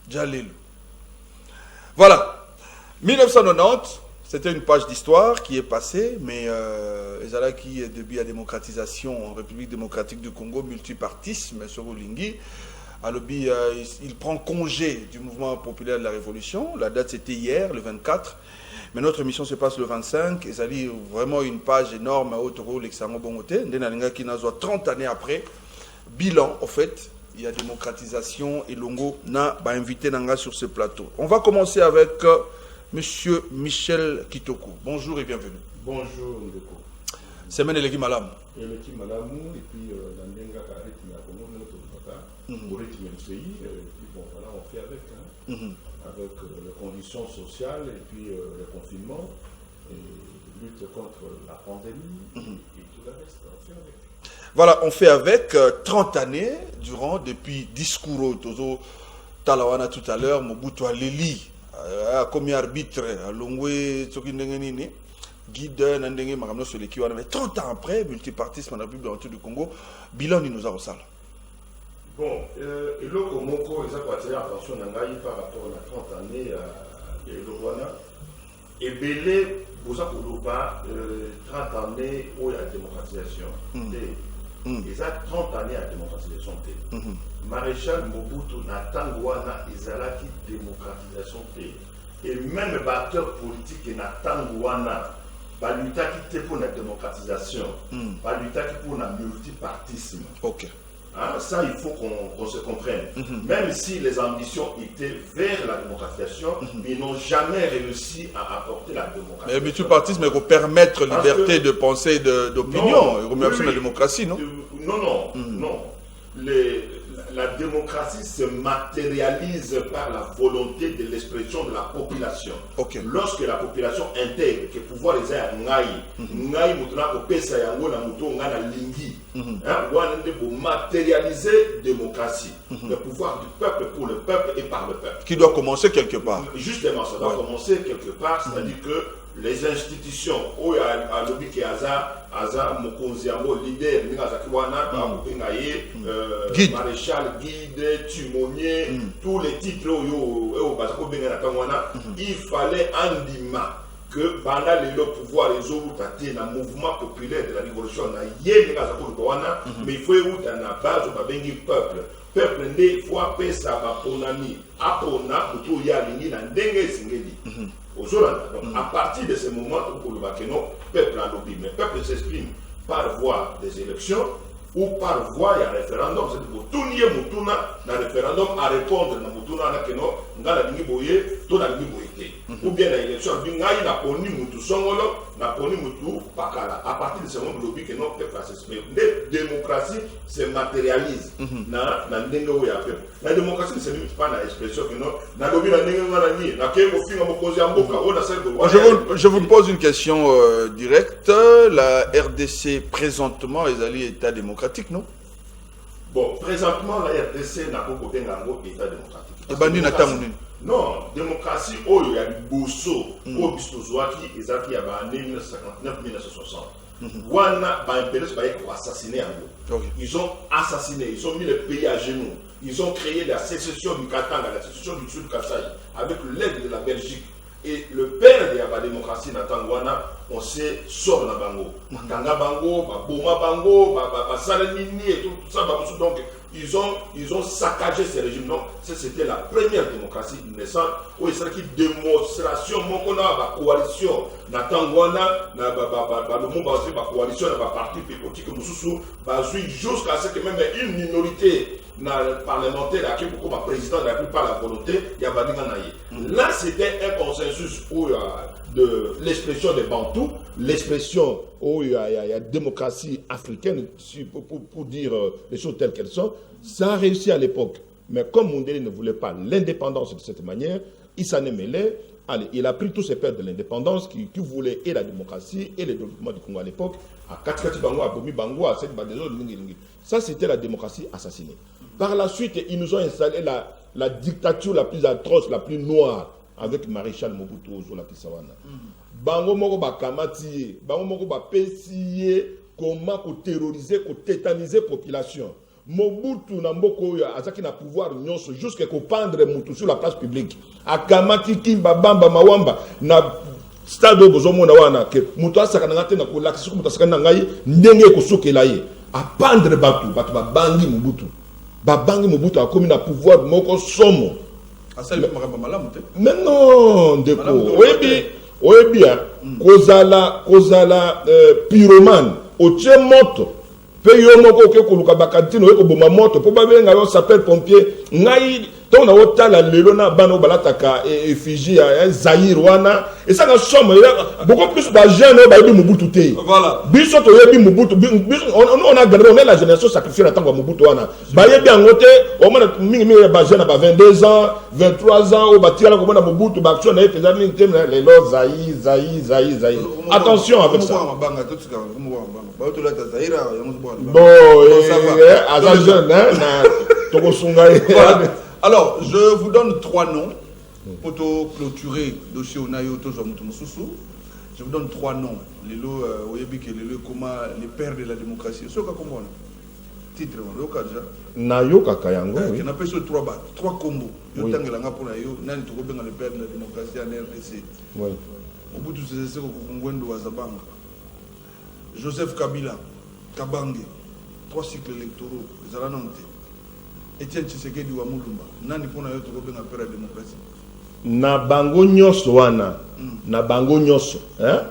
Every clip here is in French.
Jalil. Voilà. 1990, c'était une page d'histoire qui est passée, mais Ezala qui est début à démocratisation en République démocratique du Congo, multipartisme, Sorolingui. Il prend congé du mouvement populaire de la Révolution. La date c'était hier, le 24. Mais notre émission se passe le 25. Ezali vraiment une page énorme à Otoro, l'Exango Bongote. Ndenalinga qui n'a 30 années après. Bilan, en fait. Il y a démocratisation et Longo n'a pas invité Nanga sur ce plateau. On va commencer avec Monsieur Michel Kitoko. Bonjour et bienvenue. Bonjour Ndeko. Semaine Eleki Malam. Eleki Malam et puis Nandenga Kareti Nakomo, notre papa, pour rythme du pays. Et puis bon, voilà, on fait avec, avec les conditions sociales et puis le confinement, et lutte contre la pandémie et tout le reste. On fait avec. Voilà, on fait avec 30 années depuis discours Tozo Talawana tout à l'heure, Mobutu Aleli, comme arbitre, Longwe Tsokindengenini, guide Nandenge Maramno Soleki, mais 30 ans après, multipartisme en République du Congo, bilan nous a ressalé. Bon, et là, comme on ils ont attiré l'attention par rapport à la 30 années de l'Owana, et Belé, vous avez 30 années où il y a la démocratisation. Ils ont 30 années à la démocratisation. Maréchal Mobutu Natangwana, ils ont la démocratisation. Et même les batteurs politiques Natangwana, ils ont quitté pour la démocratisation, ils ont quitté pour le multipartisme. Ok. Hein, ça, il faut qu'on se comprenne. Même si les ambitions étaient vers la démocratisation, ils n'ont jamais réussi à apporter la démocratisation. Mais le multipartisme peut permettre la liberté de pensée et d'opinion. Il remet la démocratie, non? Non. La démocratie se matérialise par la volonté de l'expression de la population. Okay. Lorsque la population intègre que le pouvoir est à Ngai, matérialiser la démocratie. Le pouvoir du peuple pour le peuple et par le peuple. Qui doit commencer quelque part. Justement, ça doit commencer quelque part, c'est-à-dire que les institutions, où il y a lobby qui Aza Mokonziamo, leader, maréchal, guide, timonier, tous les titres, il fallait andima que pendant le pouvoir les autres un mouvement populaire de la révolution, mais il faut que la base du peuple. Peuple ne fois pas ça va pour l'ami. Apona, pour tout y aller, n'a dengue singeli. À partir de ce moment où le peuple a lobby, mais le peuple s'exprime par voie des élections ou par voie de référendum. C'est pour tout nier Mutuna, dans le référendum, à répondre à Mutuna, dans la ligne boye, tout la ligne boye. Ou bien l'élection, il n'a pas ni Mutu Songolo, n'a pas ni Mutu Pakala. À partir de ce moment, le lobby que non peuple s'exprime. La démocratie se matérialise. La démocratie ne se limite pas à l'expression que non. Je vous pose une question directe. La RDC, présentement, est état démocratique, non? Bon, présentement, la RDC n'a pas côté état démocratique. Non, démocratie, il y a du Bosso, au Bistozouaki, et ça qui a en 1959-1960. Wana, assassiné. Ils ont assassiné, ils ont mis le pays à genoux. Ils ont créé la sécession du Katanga, la sécession du Sud Kassai, avec l'aide de la Belgique. Et le père de la démocratie Natangwana, on sait, sort la Bango. Tanga Bango, Boma Bango, Salamini et tout ça. Donc, ils ont saccagé ces régimes. Donc, c'était la première démocratie naissante où il s'agit de démonstration, la coalition Natangwana, la coalition, la parti politique, jusqu'à ce que même une minorité parlementaire qui est beaucoup de président de la plupart de la volonté, il y a là, c'était un consensus où de l'expression des Bantous, l'expression où il y a démocratie africaine, pour dire les choses telles qu'elles sont. Ça a réussi à l'époque. Mais comme Mundele ne voulait pas l'indépendance de cette manière, il s'en est mêlé. Allez, il a pris tous ses pères de l'indépendance qui voulaient et la démocratie et le développement du Congo à l'époque. À Katikati Bango, à Bomi Bango, à cette ça, c'était la démocratie assassinée. Par la suite, ils nous ont installé la dictature la plus atroce, la plus noire, avec Maréchal Mobutu Ozola Kisawana. Bango moko ba kamati, bango moko ba pesiye, comment terroriser, tétaniser la population. Mobutu na mboko ya azaki na pouvoir nyonso jusqu'à pendre mutu sur la place publique. Akamati Kimba Bamba Mawamba na stade bozomona wana ke mutu asaka na ngate na ko lakisi ko mutu asaka na ngai ndenge ko sokela ye. A pendre batu babangi Mobutu. Babangi Mobutu akomi na pouvoir moko somo. Asali makamba malamu te. Mais non, ndeko. Oyebi kozala pyromane otie moto. Peyo moko ke koluka bakantino ko boma moto po babenga yo sapeur pompier ngai to na otala lelo na bana balataka effigie ya Zaïre wana et ça na somme beaucoup plus ba jeune ba yebi Mobutu te. Voilà. Biso to yebi Mobutu on a gardé on est la génération sacrifiée la tango Mobutu wana. Ba yebi angote o mona mingi ba jeune ba 22 ans, 23 ans o ba tira ko mona Mobutu ba action na efeza mingi tem les lo Zaïre. Attention avec ça. Voilà. Alors, je vous donne 3 noms pour clôturer le dossier Onayo. Je vous donne 3 noms. Les pères de la démocratie. C'est ce qu'on comprend. Titre, Nayoka Kayango. On appelle ça 3 combos. Le père de la démocratie en RDC. Oui. Mobutu Sese Seko Kongwendo Wazabanga. Joseph Kabila, Kabange, 3 cycles électoraux, Zalanante. Etienne Tshisekedi wa Mulumba. Nani pona yo toko benga père de démocratie. Na bango nyoso wana. Na bango nyoso,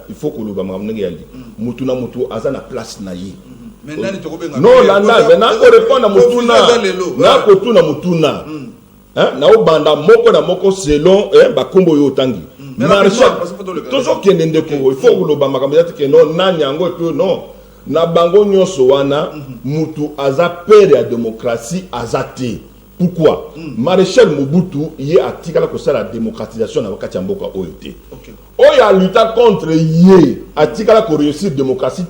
il faut que loba makamnenge yali. Mutu na mutu aza na place na ye. Mais nani toko benga. Non, na ko répondre na mutuna. Na ko tuna mutuna. Na obanda moko na moko selon ba kombo yo tangi. Marshal, toujours qu'il y a des Congo, il faut que l'on que non, non, na bango nyonso wana, mutu aza père ya démocratie azate. Pourquoi? Maréchal Mobutu y a tika la démocratisation na wakati mboka oyote. Oya lutter contre yé, a tika la réussir démocratie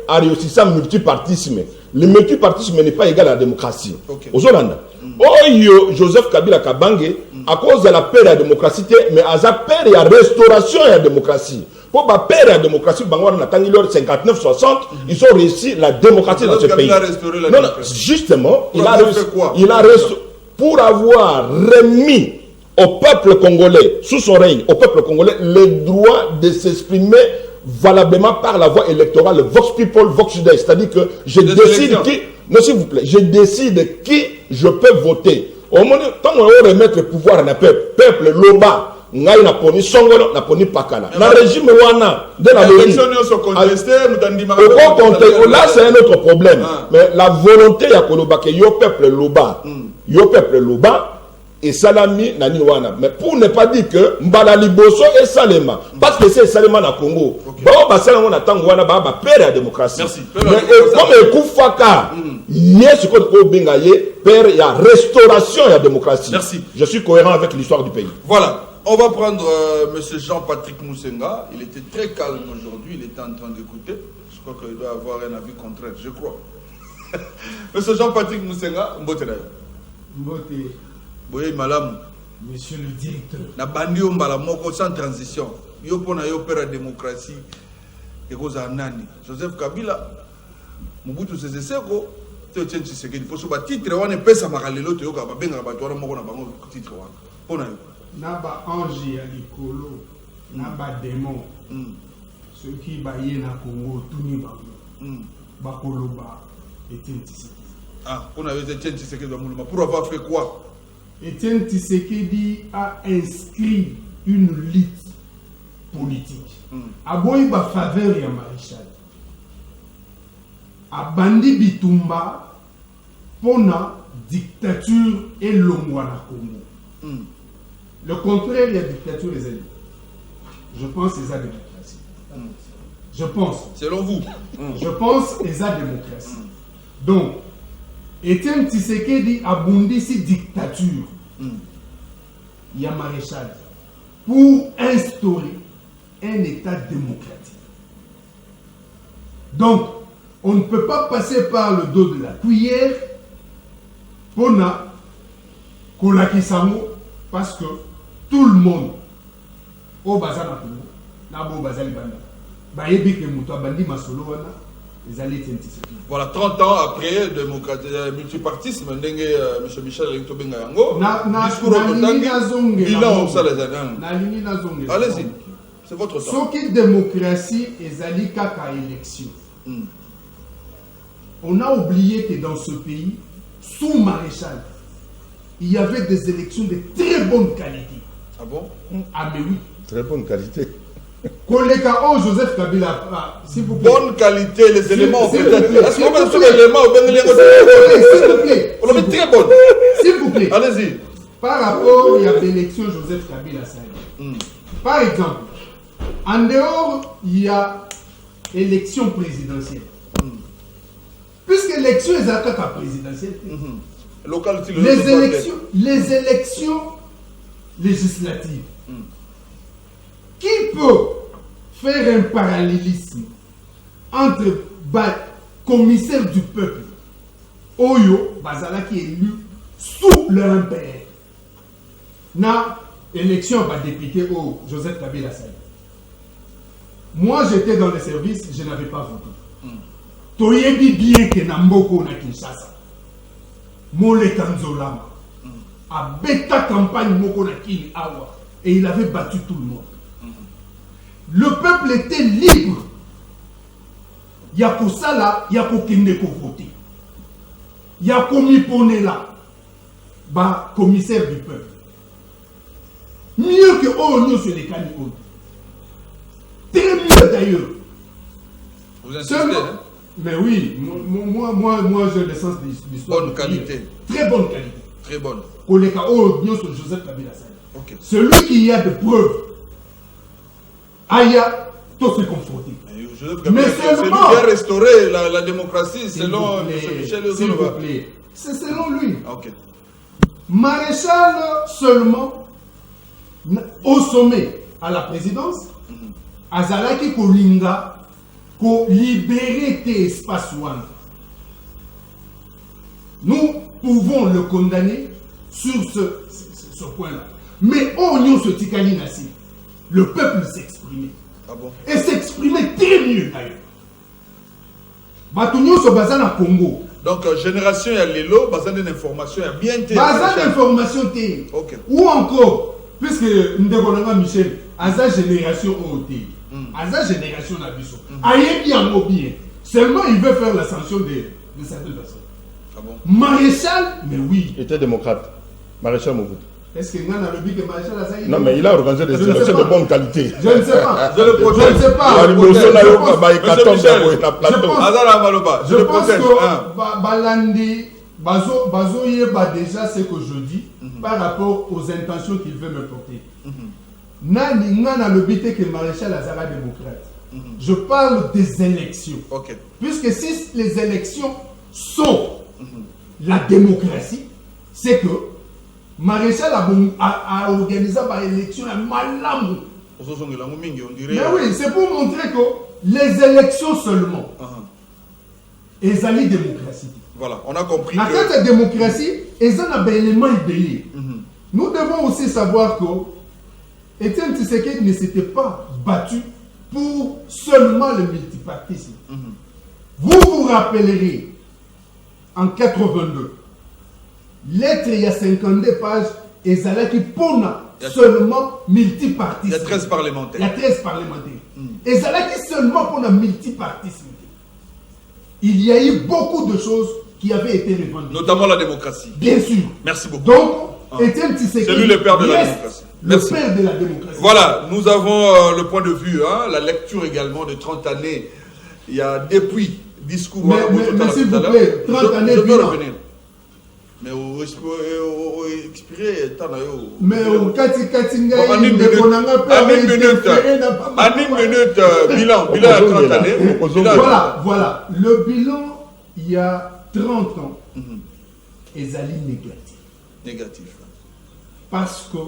a réussi ça multipartisme. Le multipartisme n'est pas égal à la démocratie. Ozolanda. Oyo Joseph Kabila Kabange à cause de la paix de la démocratie mais à la paix de la restauration de la démocratie. Pour la paix de la démocratie, 59-60, ils ont réussi la démocratie dans ce pays. Non, justement, il a réussi pour avoir remis au peuple congolais, sous son règne, au peuple congolais, le droit de s'exprimer valablement par la voie électorale, Vox People, Vox Judaï. C'est-à-dire que je décide qui, non s'il vous plaît, je décide qui je peux voter. Au moment tant on va remettre le pouvoir à un peuple loba, ngai na poni songolo, na poni pakala. Na régime wana de la là c'est un autre problème. Mais la volonté ya koloba que yo peuple loba, et salami nani wana. Mais pour ne pas dire que mbala liboso et salema, parce que c'est salema na Congo. Ba ba salama na tango wana ba père la démocratie. Merci. Mais comme Koufaka, yes ko benga ye père ya restauration ya démocratie. Merci. Je suis cohérent avec l'histoire du pays. Voilà. On va prendre monsieur Jean-Patrick Moussenga. Il était très calme aujourd'hui, il était en train d'écouter. Je crois qu'il doit avoir un avis contraire, je crois. Monsieur Jean-Patrick Moussenga, mbote na yo. Mbote. Boye malamu. Monsieur le directeur. Na bandi mbala moko sans transition. Yo pona yo père la démocratie. Ekoza nani? Joseph Kabila. Mobutu Sese Seko. Te Etienne Tshisekedi. Pour ce titre wana pesa makalelo te yo ka babenga bato wana moko na bango titre wana. Pona yo. Naba ange ya likolo, naba démon. Ceux qui baillent na Congo, tout ni bango. Bakoloba, Etienne Tshisekedi. Ah, on avait Etienne Tshisekedi Bamuluma. Pour avoir fait quoi? Etienne Tshisekedi a inscrit une lutte politique. A boy ba faveur ya maréchal. A bandi bitumba pona dictature et longwa na Congo. Le contraire, il y a dictature les ennemis. Je pense que c'est la démocratie. Je pense. Selon vous. Je pense que c'est la démocratie. Donc, Etienne Tshisekedi a bondi cette dictature. Il y a maréchal pour instaurer un État démocratique. Donc, on ne peut pas passer par le dos de la cuillère pour na Kolakisamo parce que tout le monde au bazar na Congo na bo bazali banda ba yebi ke muto bandi masolo wana ils allaient être anticipés. Voilà, 30 ans après, le multipartisme, M. Michel Benga Yango, discours au bilan au salaire. Allez-y, c'est votre temps. Ce qui est démocratie, ezali kaka élection. On a oublié que dans ce pays, sous Maréchal, il y avait des élections de très bonne qualité. Ah bon? Ah mais oui. Très bonne qualité. Collègue Joseph Kabila, s'il vous plaît. Bonne qualité, les éléments peut-être. Est-ce qu'on peut s'il les éléments au vous plaît. On le met très bonne. S'il vous plaît. Allez-y. Par rapport à l'élection Joseph Kabila Saïd. Par exemple, en dehors, il y a élection présidentielle. Puisque l'élection est à la présidentielle. Les élections législatives. Qui peut faire un parallélisme entre commissaire du peuple, Oyo, Bazala qui est élu sous leur impérial, na élection par député au Joseph Kabila Saïd. Moi j'étais dans le service, je n'avais pas voté. Toyebi bien que Namboko na Kinshasa, Mole Tanzolama, a bêta campagne Moko na Kini Awa, et il avait battu tout le monde. Le peuple était libre. Il y a pour ça là, il y a pour qu'il ne voter. Il y a commis pour là, commissaire du peuple. Mieux que nous sur les canicots. Très mieux d'ailleurs. Vous insistez, hein? Mais oui, moi j'ai le sens de l'histoire. Bonne qualité. Très bonne qualité. Très bonne. Collègue sur Joseph Kabila Saïd. Okay. Celui qui a de preuves. Aya, tout se confronter. Mais seulement. Il a restauré la démocratie selon Michel S'il vous plaît. C'est selon lui. Okay. Maréchal seulement, au sommet, à la présidence, Azalaki Kolinga, ko libérer tes espaces. Nous pouvons le condamner sur ce point-là. Mais on se tikali nasi. Le peuple s'exprimait. Ah bon? Et s'exprimait très mieux d'ailleurs. Batunyo se basa na Congo. Donc, génération, il y a l'élo, basa d'information, il y a bien été. Basa d'information té. Ok. Ou encore, puisque Ndekolanga Michel, Aza génération OT. Aza génération Nabiso. Aïe bien ou bien. Seulement, il veut faire la sanction de certaines personnes. Ah bon? Maréchal, mais oui. Il était démocrate. Maréchal Mobutu. Est-ce que Nana le dit que Maréchal a ça? Non, mais il a organisé des élections de bonne qualité. Je ne sais pas. Je ne sais pas. Je pense que Balandi, Bazo Yeba déjà ce que je dis par rapport aux intentions qu'il veut me porter. Nana le dit que Maréchal Azara démocrate. Je parle des élections. Okay. Puisque si les élections sont la démocratie, c'est que Maréchal a organisé l'élection à Malamou. Mais oui, c'est pour montrer que les élections seulement, elles ont une démocratie. Voilà, on a compris. La carte de démocratie, elles ont un élément idéal. Nous devons aussi savoir que Étienne Tshisekedi ne s'était pas battu pour seulement le multipartisme. Vous vous rappellerez, en 82, lettre il y a 52 pages, et Zalaki Pona seulement multipartisme. Il y a 13 parlementaires. Il y a 13 parlementaires. Et Zalaki seulement pour le multipartisme. Il y a eu beaucoup de choses qui avaient été revendiquées. Notamment la démocratie. Bien sûr. Merci beaucoup. Donc, Étienne Tshisekedi, c'est lui le père de la démocratie. Merci. Le père de la démocratie. Voilà, nous avons le point de vue, la lecture également de 30 années. Il y a depuis discours. Mais s'il vous plaît, 30 années. Je peux revenir. Mais au expirer, mais au Katinga, en une minute, bilan à 30 années. Voilà, le bilan, il y a 30 ans, est négatif. Parce que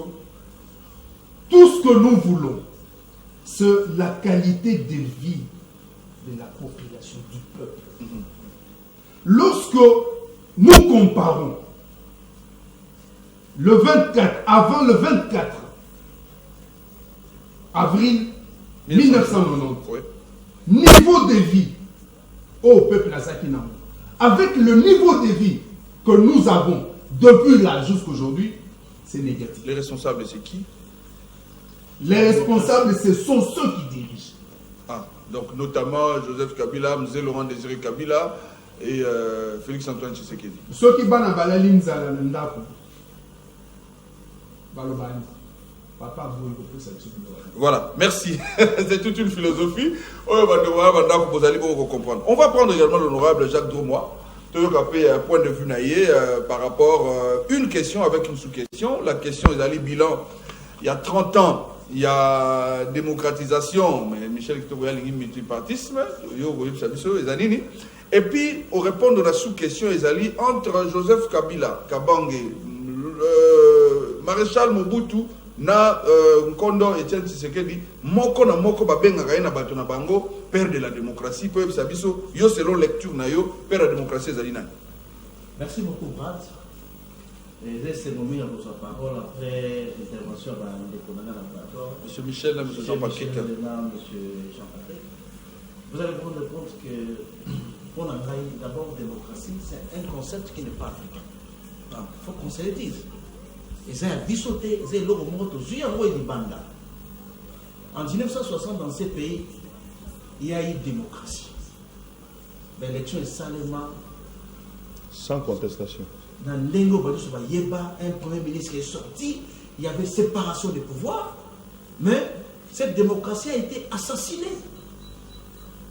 tout ce que nous voulons, c'est la qualité de vie de la population, du peuple. Lorsque nous comparons le 24, avant le 24 avril 1990, niveau de vie au peuple Nasakinam. Avec le niveau de vie que nous avons depuis là jusqu'à aujourd'hui, c'est négatif. Les responsables, c'est qui? Les responsables, ce sont ceux qui dirigent. Ah, donc notamment Joseph Kabila, M. Laurent Désiré Kabila et Félix-Antoine Tshisekedi. Ceux qui banent à l'Inzala Ndako. Balobani. Voilà, merci. C'est toute une philosophie. On va prendre également l'honorable Jacques Dromois. Un point de vue naïe par rapport à une question avec une sous-question. La question est allée bilan. Il y a 30 ans, il y a démocratisation, mais Michel Kitoboya Lingi multipartisme, et puis on répond à la sous-question est allée entre Joseph Kabila, Kabange, Maréchal Mobutu, na Nkondo Etienne Tshisekedi moko na moko babenga na bato na bango père de la démocratie peut sabiso yo selon lecture na yo père de la démocratie ezali nani. Merci beaucoup Brad. Et laissez nommé à votre parole après l'intervention de Konanga na plateau. Monsieur Michel, monsieur Jean-Patrick. Monsieur Jean-Patrick. Vous allez vous rendre compte que pour d'abord démocratie, c'est un concept qui n'est pas africain. Il faut qu'on se le dise. En 1960, dans ces pays, il y a eu démocratie. L'élection est salement. Sans contestation. Dans l'Engo, un premier ministre est sorti, il y avait séparation des pouvoirs, mais cette démocratie a été assassinée.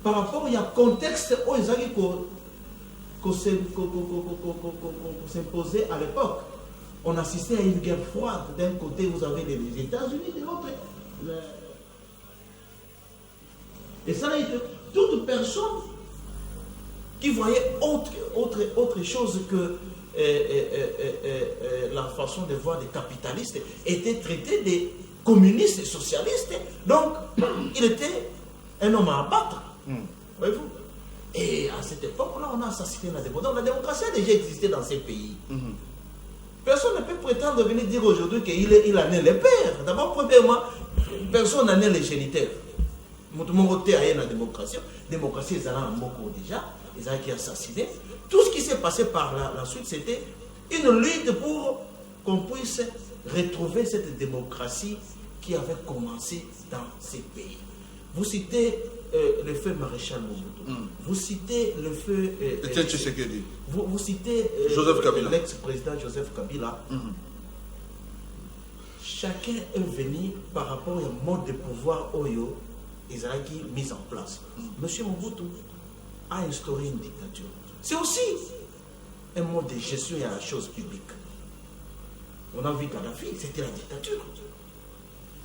Par rapport, il y a un contexte où ils allaient s'imposer à l'époque. On assistait à une guerre froide. D'un côté, vous avez les États-Unis, de l'autre. Et ça a été toute personne qui voyait autre chose que la façon de voir des capitalistes était traité des communistes et socialistes. Donc, il était un homme à abattre. Voyez-vous? Et à cette époque-là, on a assassiné la démocratie. Donc, la démocratie a déjà existé dans ces pays. Personne ne peut prétendre venir dire aujourd'hui qu'il en est le père. D'abord, premièrement, personne n'en est les géniteurs. Mon côté a la démocratie. La démocratie, ils allaient en beaucoup déjà. Ils allaient qui assassiné. Tout ce qui s'est passé par la suite, c'était une lutte pour qu'on puisse retrouver cette démocratie qui avait commencé dans ces pays. Vous citez le feu Maréchal Mobutu. Vous citez le feu Etienne Tshisekedi. Vous citez l'ex-président Joseph Kabila. Chacun est venu par rapport au mode de pouvoir Oyo Israël mis en place. Monsieur Mobutu a instauré une dictature. C'est aussi un mode de gestion à la chose publique. On a vu Kadhafi, c'était la dictature.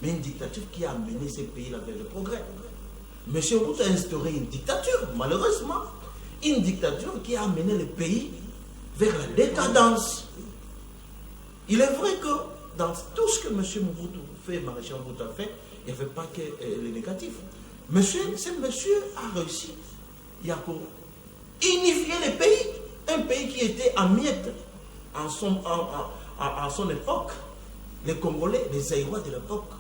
Mais une dictature qui a amené ces pays-là vers le progrès. Monsieur Mobutu a instauré une dictature, malheureusement. Une dictature qui a amené le pays vers la décadence. Il est vrai que dans tout ce que M. Mobutu fait, Maréchal Mobutu a fait, il n'y avait pas que les négatifs. Ce monsieur a réussi. Il a unifié le pays. Un pays qui était en miettes à son époque. Les Congolais, les Zaïrois de l'époque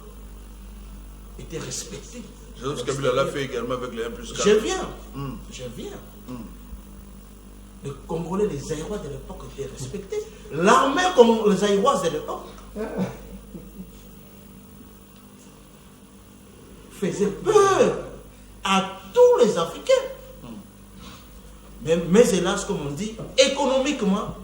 étaient respectés. Joseph Kabila l'a fait également avec les 1+4. Je viens. Les Congolais, les Zaïrois de l'époque étaient respectés. L'armée comme les Zaïrois de l'époque faisait peur à tous les Africains. Mais hélas, comme on dit, économiquement,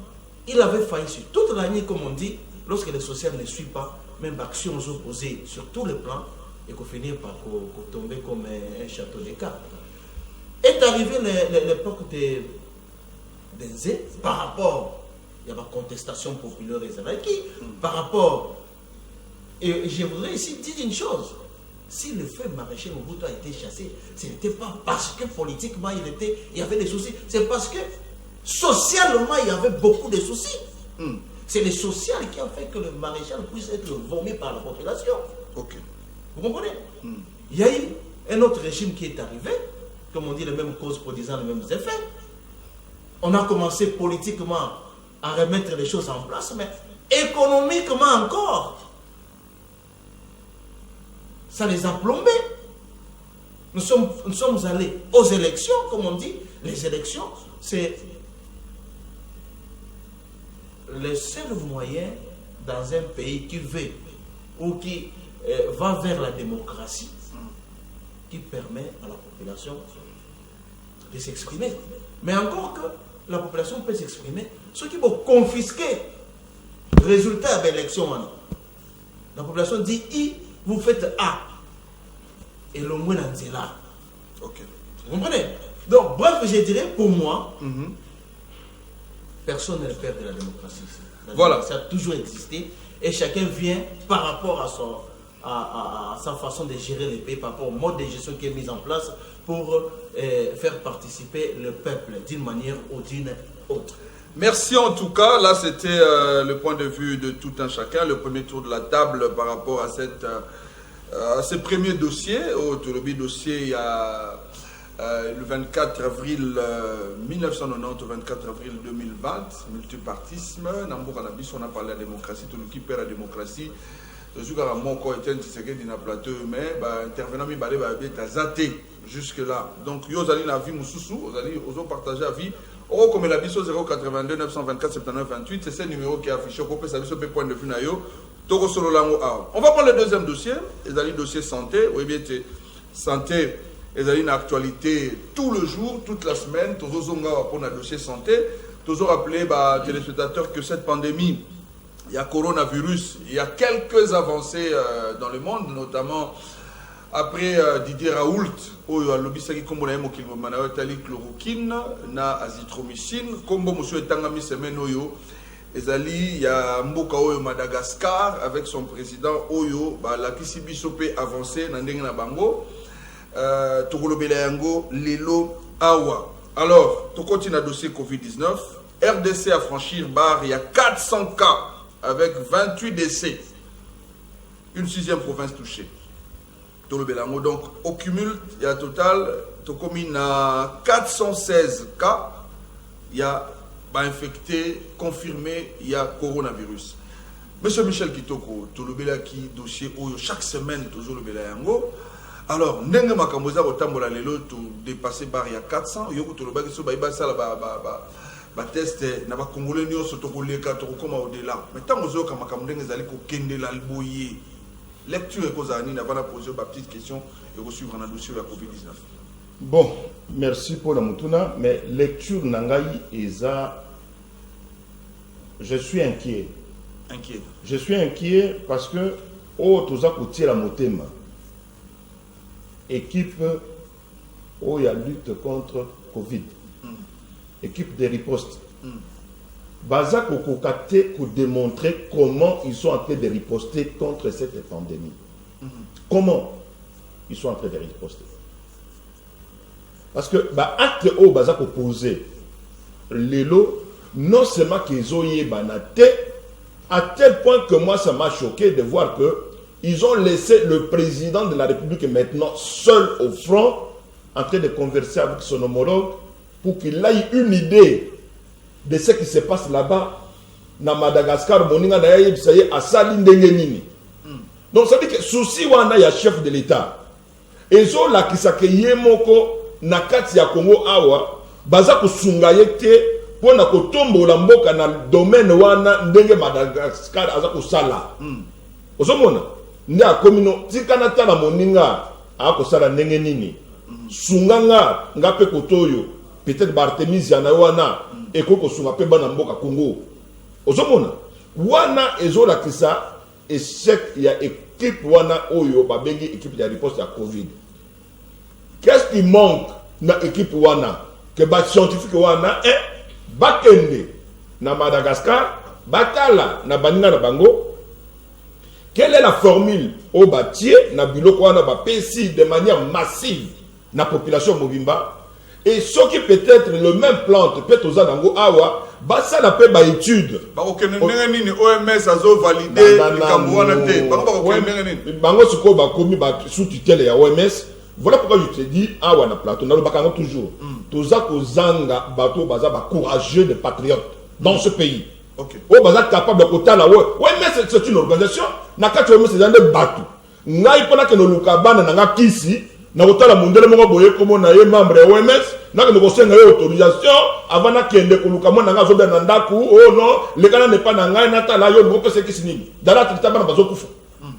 il avait failli sur toute l'année, comme on dit, lorsque le social ne suit pas, même actions opposées sur tous les plans, et qu'on finit par tomber comme un château de cartes. Est arrivé l'époque des Nzé, par rapport, il y a la contestation populaire israélienne, par rapport, et je voudrais ici dire une chose, si le feu Maréchal Mobutu a été chassé, ce n'était pas parce que politiquement il y avait des soucis, c'est parce que socialement il y avait beaucoup de soucis. C'est le social qui a fait que le maréchal puisse être vomi par la population. Ok. Vous comprenez? Il y a eu un autre régime qui est arrivé, comme on dit, les mêmes causes produisant les mêmes effets. On a commencé politiquement à remettre les choses en place, mais économiquement encore, ça les a plombés. Nous sommes allés aux élections, comme on dit, Les élections, c'est le seul moyen dans un pays qui veut ou qui va vers la démocratie qui permet à la population de s'exprimer. Mais encore que la population peut s'exprimer, ceux qui vont confisquer le résultat de l'élection, la population dit I, vous faites A. Et le moins c'est là. Ok. Vous comprenez? Donc, bref, je dirais pour moi, personne n'est le père de la démocratie. Voilà. Ça a toujours existé et chacun vient par rapport à sa façon de gérer le pays, par rapport au mode de gestion qui est mis en place pour faire participer le peuple d'une manière ou d'une autre. Merci en tout cas. Là, c'était le point de vue de tout un chacun, le premier tour de la table par rapport à ce premier dossier. Au dossier, il y a le 24 avril 1990 au 24 avril 2020, multipartisme. On a parlé de la démocratie, tout le qui perd la démocratie. Je suis à mon corps, un plateau, mais intervenant, il a zaté jusque-là. Donc, vous allez la vie, vous allez partager la vie. Oh, comme la biso 082 924 79 28, c'est ce numéro qui est affiché. On peut savoir ce point de vue. On va prendre le deuxième dossier, le dossier santé. Oui, bien, santé, il y a une actualité tout le jour, toute la semaine. Toujours pour le dossier santé. Toujours rappeler aux téléspectateurs que cette pandémie, il y a coronavirus, il y a quelques avancées dans le monde, notamment après Didier Raoult, où il y a l'obisaki comme on a eu chloroquine, na azithromycine, comme on a eu semaine oyo, il y a Mboka oyo Madagascar avec son président oyo, la Kisibisope avancé na ndenge na bango, tokolobela yango lelo awa. Alors, to continue à dossier Covid-19, RDC a franchi barre, il y a 400 cas avec 28 décès, une 6e province touchée. Donc, au cumul, il y a total, il y a 416 cas, il y a infecté, confirmé, il y a coronavirus. Monsieur Michel Kitoko, Tolobela qui dossier chaque semaine, toujours le Belayango. Alors, Nenge Makamoza, au Tambola Lelo, dépassé par il y a 400, Yoko Toloba qui se bat test, n'a pas congolais, nous sommes au-delà. Mais tant que vous avez Makamondeng, vous allez kende l'alboyer. Lecture et cause à Anine avant de poser ma petite question et vous suivre dans le dossier de la COVID-19. Bon, merci pour la moutuna, mais lecture Nangaï Eza, je suis inquiet. Inquiet. Je suis inquiet parce que, oh, tout ça coûte la motema. Équipe, oh, il y a lutte contre Covid. Équipe de riposte. Baza Kokokate pour démontrer comment ils sont en train de riposter contre cette pandémie. Comment ils sont en train de riposter. Parce que, acte au Baza posé, l'élo, non seulement qu'ils ont eu banate, à tel point que moi ça m'a choqué de voir que ils ont laissé le président de la République maintenant seul au front, en train de converser avec son homologue, pour qu'il ait une idée de ce qui se passe là-bas, na Madagascar, moninga na yaye bisaye asali ndenge nini. Donc ça veut dire que souci wana ya chef de l'État. Ezo la kisake yemoko na kati ya Congo awa, baza kusunga yete pona kotombola mboka na domaine wana ndenge Madagascar aza kusala. Ozomona ndi akomino tikana tala moninga akosala ndenge nini. Sunganga ngape kotoyo peut-être Barthémis yana wana ekoko sunga pe bana mboka Congo. Ozomona wana ezola kisa échec ya équipe wana oyo babengi équipe de riposte à Covid. Qu'est-ce qui manque na équipe wana que ba scientifique wana bakende na Madagascar batala na baninga na bango. Quelle est la formule au bâtier na biloko wana ba pesi de manière massive na population mobimba? Et ce qui peut être le même plante, peut-être aux Anango Awa, ça la paix par étude. OMS a validé Bango Suko Bakomi sous tutelle ya OMS. Voilà pourquoi je te dis, Awa na plateau, na le bakango toujours. Toza Kozanga, bateau, baza, courageux de patriotes dans ce pays. Oh, baza capable de côté là. OMS, c'est une organisation. Nakati OMS, c'est un bateau. Ngai pona que nos lukabana nanga kisi. na kotala mundele moko boye komo na ye membre ya OMS na ko senga ye autorisation avant na kende koluka mona nga zobe na ndaku oh non le kana ne pas na ngai na tala yo ngo pese kisini dala tita bana bazo kufa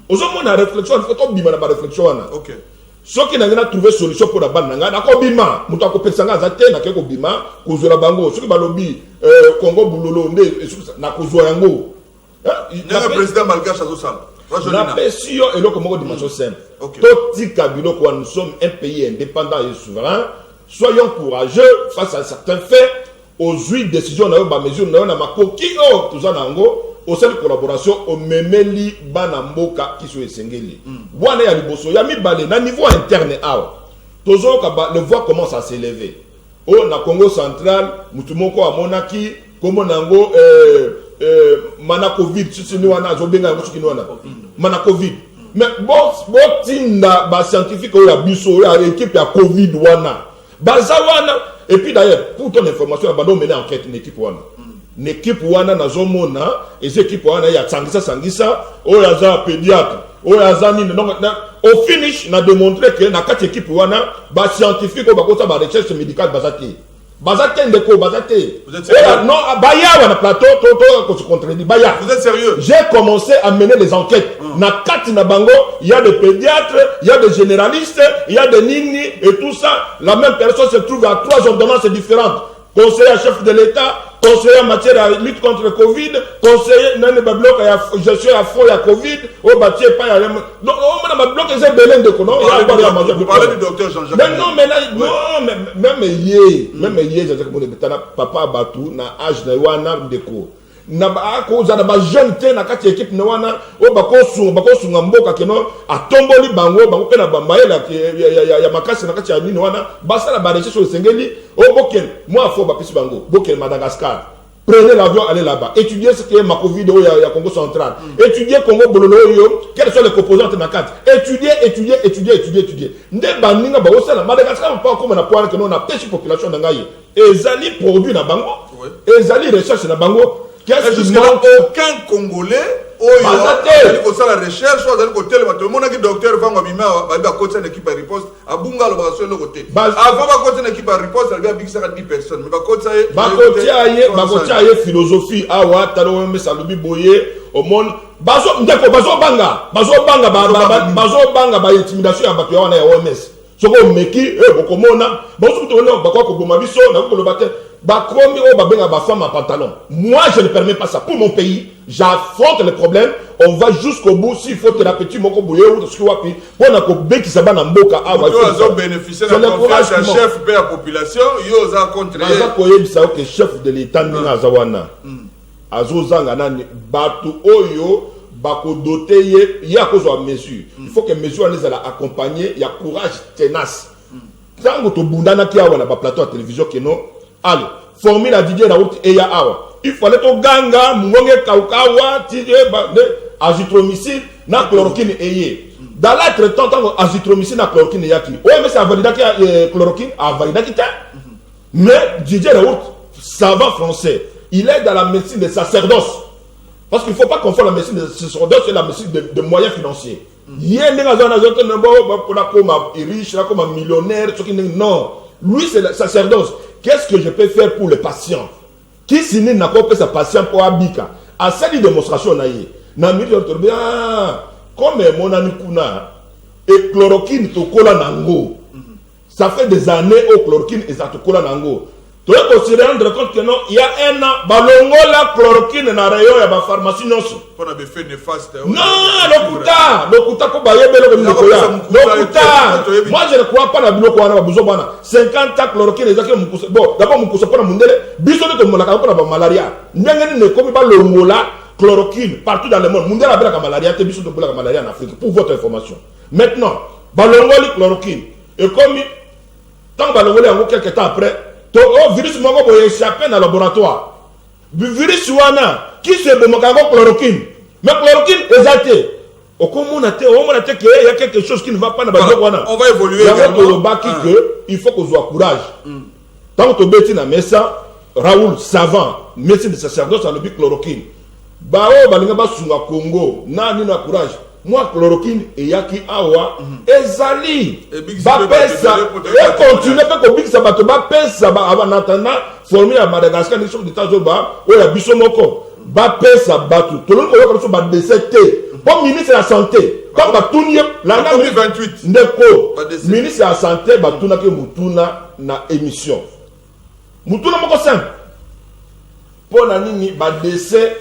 ozo mona réflexion il faut to bima na ba réflexion wana OK soki na ngena trouver solution pour la bana na ngai na ko bima muto akopesa nga za te na ke ko bima ko zola bango soki balobi Congo bulolo nde na ko zo yango le président malgache azosala la pression est là comme on dimension simple. Nous sommes un pays indépendant et souverain. Soyons courageux face à certains faits. Aux 8 décisions, nous avons mesure, nous avons tout ça au sein de collaboration, au memeli banamboka qui sont essengeli. Wana ya liboso ya mi balé na niveau interne toujours le voix commence à s'élever. Au na Congo central, mutumoko a monaki, comme nango mana covid si ni wana zobenga musuki ni wana mana covid mais bon tinda ba scientifique ya biso ya équipe ya covid wana baza wana et puis d'ailleurs pour ton information ya bando mener enquête une équipe wana na zomona et équipe wana ya sangisa o ya za pédiatre o ya za ni donc au finish na démontrer que na quatre équipe wana ba scientifique ba ko sa ba recherche médicale bazati Bazate ndeko, bazate. Vous êtes sérieux? Non, Baya, on a plateau, toto, se contredit. Baya. Vous êtes sérieux? J'ai commencé à mener les enquêtes. Na Kati Nabango, il y a des pédiatres, il y a des généralistes, il y a des nini et tout ça. La même personne se trouve à 3 ordonnances différentes. Conseiller chef de l'État, conseiller en matière de lutte contre le Covid, conseiller dans le bloc gestion à fond la Covid, au bâti pas à donc on a bloc c'est Belén de Kono, il y a vous parlez du docteur Jean-Jacques. Mais non, mais là non, même hier Jean-Jacques Moulin papa Batou na âge na wana ndeko. Na ba ko za na ba jeune te na kati équipe na wana o ba ko sunga mboka keno atomboli bango pe na bambaela ya makasi na kati ya nini wana basa la ba recherche au Sengeli o boken moi faut ba pisi bango boken Madagascar prenez l'avion allez là-bas étudier ce qui est ma Covid ya Congo central étudier Congo bololo yo quelles sont les composantes na kati étudier nde baninga ba osala Madagascar pas comme na poire que non na pêche population na ngai ezali produit na bango ezali recherche na bango. Qu'est-ce que aucun Congolais au la recherche soit dans côté le monde qui docteur va bima ba côté une équipe à riposte à bunga le baso le côté avant ba côté une équipe à riposte elle va big ça 10 personnes mais ba côté aye philosophie awa talo me salubi boye au monde bazo banga ba intimidation ya bato wana ya OMS soko meki bokomona bazo tona bakwa ko boma biso na ko le bater. Moi, je ne permets pas ça. Pour mon pays, j'affronte les problèmes. On va jusqu'au bout. S'il faut thérapeutique, pour bénéficier de la confiance à chef de la population, il y a contre le chef de l'État. Il faut que mesure les accompagner. Il y a courage tenace. Tant que tu bundana qui a un plateau à télévision qui non. Allez, formule à Didier Raoult et ya awa. Il fallait au ganga, mwonge kaukawa, tije, azithromycine, na chloroquine eye. Dans l'être temps, azithromycine na chloroquine yaki. Ouais, mais ça a validé que chloroquine a validé que mais Didier Raoult, savant français, il est dans la médecine de sacerdoce. Parce qu'il ne faut pas confondre la médecine de sacerdoce et la médecine de moyens financiers. Il y a des riches, comme millionnaire, non. Lui, c'est le sacerdoce. Qu'est-ce que je peux faire pour les patients? Qui signe n'a pas fait sa patient pour Abika? À cette démonstration, comme mon ami Kuna et chloroquine to kola nango. Ça fait des années au chloroquine et ça te kola nango. Tu dois se rendre compte que non, il y a un an, balongo la chloroquine na rayon ya ba pharmacie noso. On avait fait néfaste. Non, l'okuta ko baye belo ko l'okuta. Moi je ne crois pas na biloko wana ba buzo bana. 50 ans chloroquine ezaki mukusa. Bon, d'abord mukusa pona mundele, biso de ko molaka pona ba malaria. Ndenge ne ko ba longola chloroquine partout dans le monde. Mundela bela ka malaria, te biso de bela ka malaria en Afrique pour votre information. Maintenant, balongoli chloroquine. Et comme tant balongoli en quelques temps après le virus m'a échappé dans le laboratoire. Le virus qui se demande chloroquine. Mais chloroquine est exalté. Il y a quelque chose qui ne va pas dans le laboratoire. On va évoluer. Il faut qu'on soit courage. Tant que tu as mis ça, Raoul, savant, médecin de sacerdoce, a le chloroquine. Bao, Balinga, Sunga, Congo, n'a ni courage. moi chloroquine et yaki awa ezali bapesa et continuer pe ko bikisa bato bapesa en attendant formule à Madagascar ni chef d'état zoba o ya biso moko bapesa bato tolo ko yoka so ba décès pour ministre de la santé comme batuni la 2028 ndeko ministre de la santé batuna ke mutuna na émission mutuna moko simple pour na nini ba décès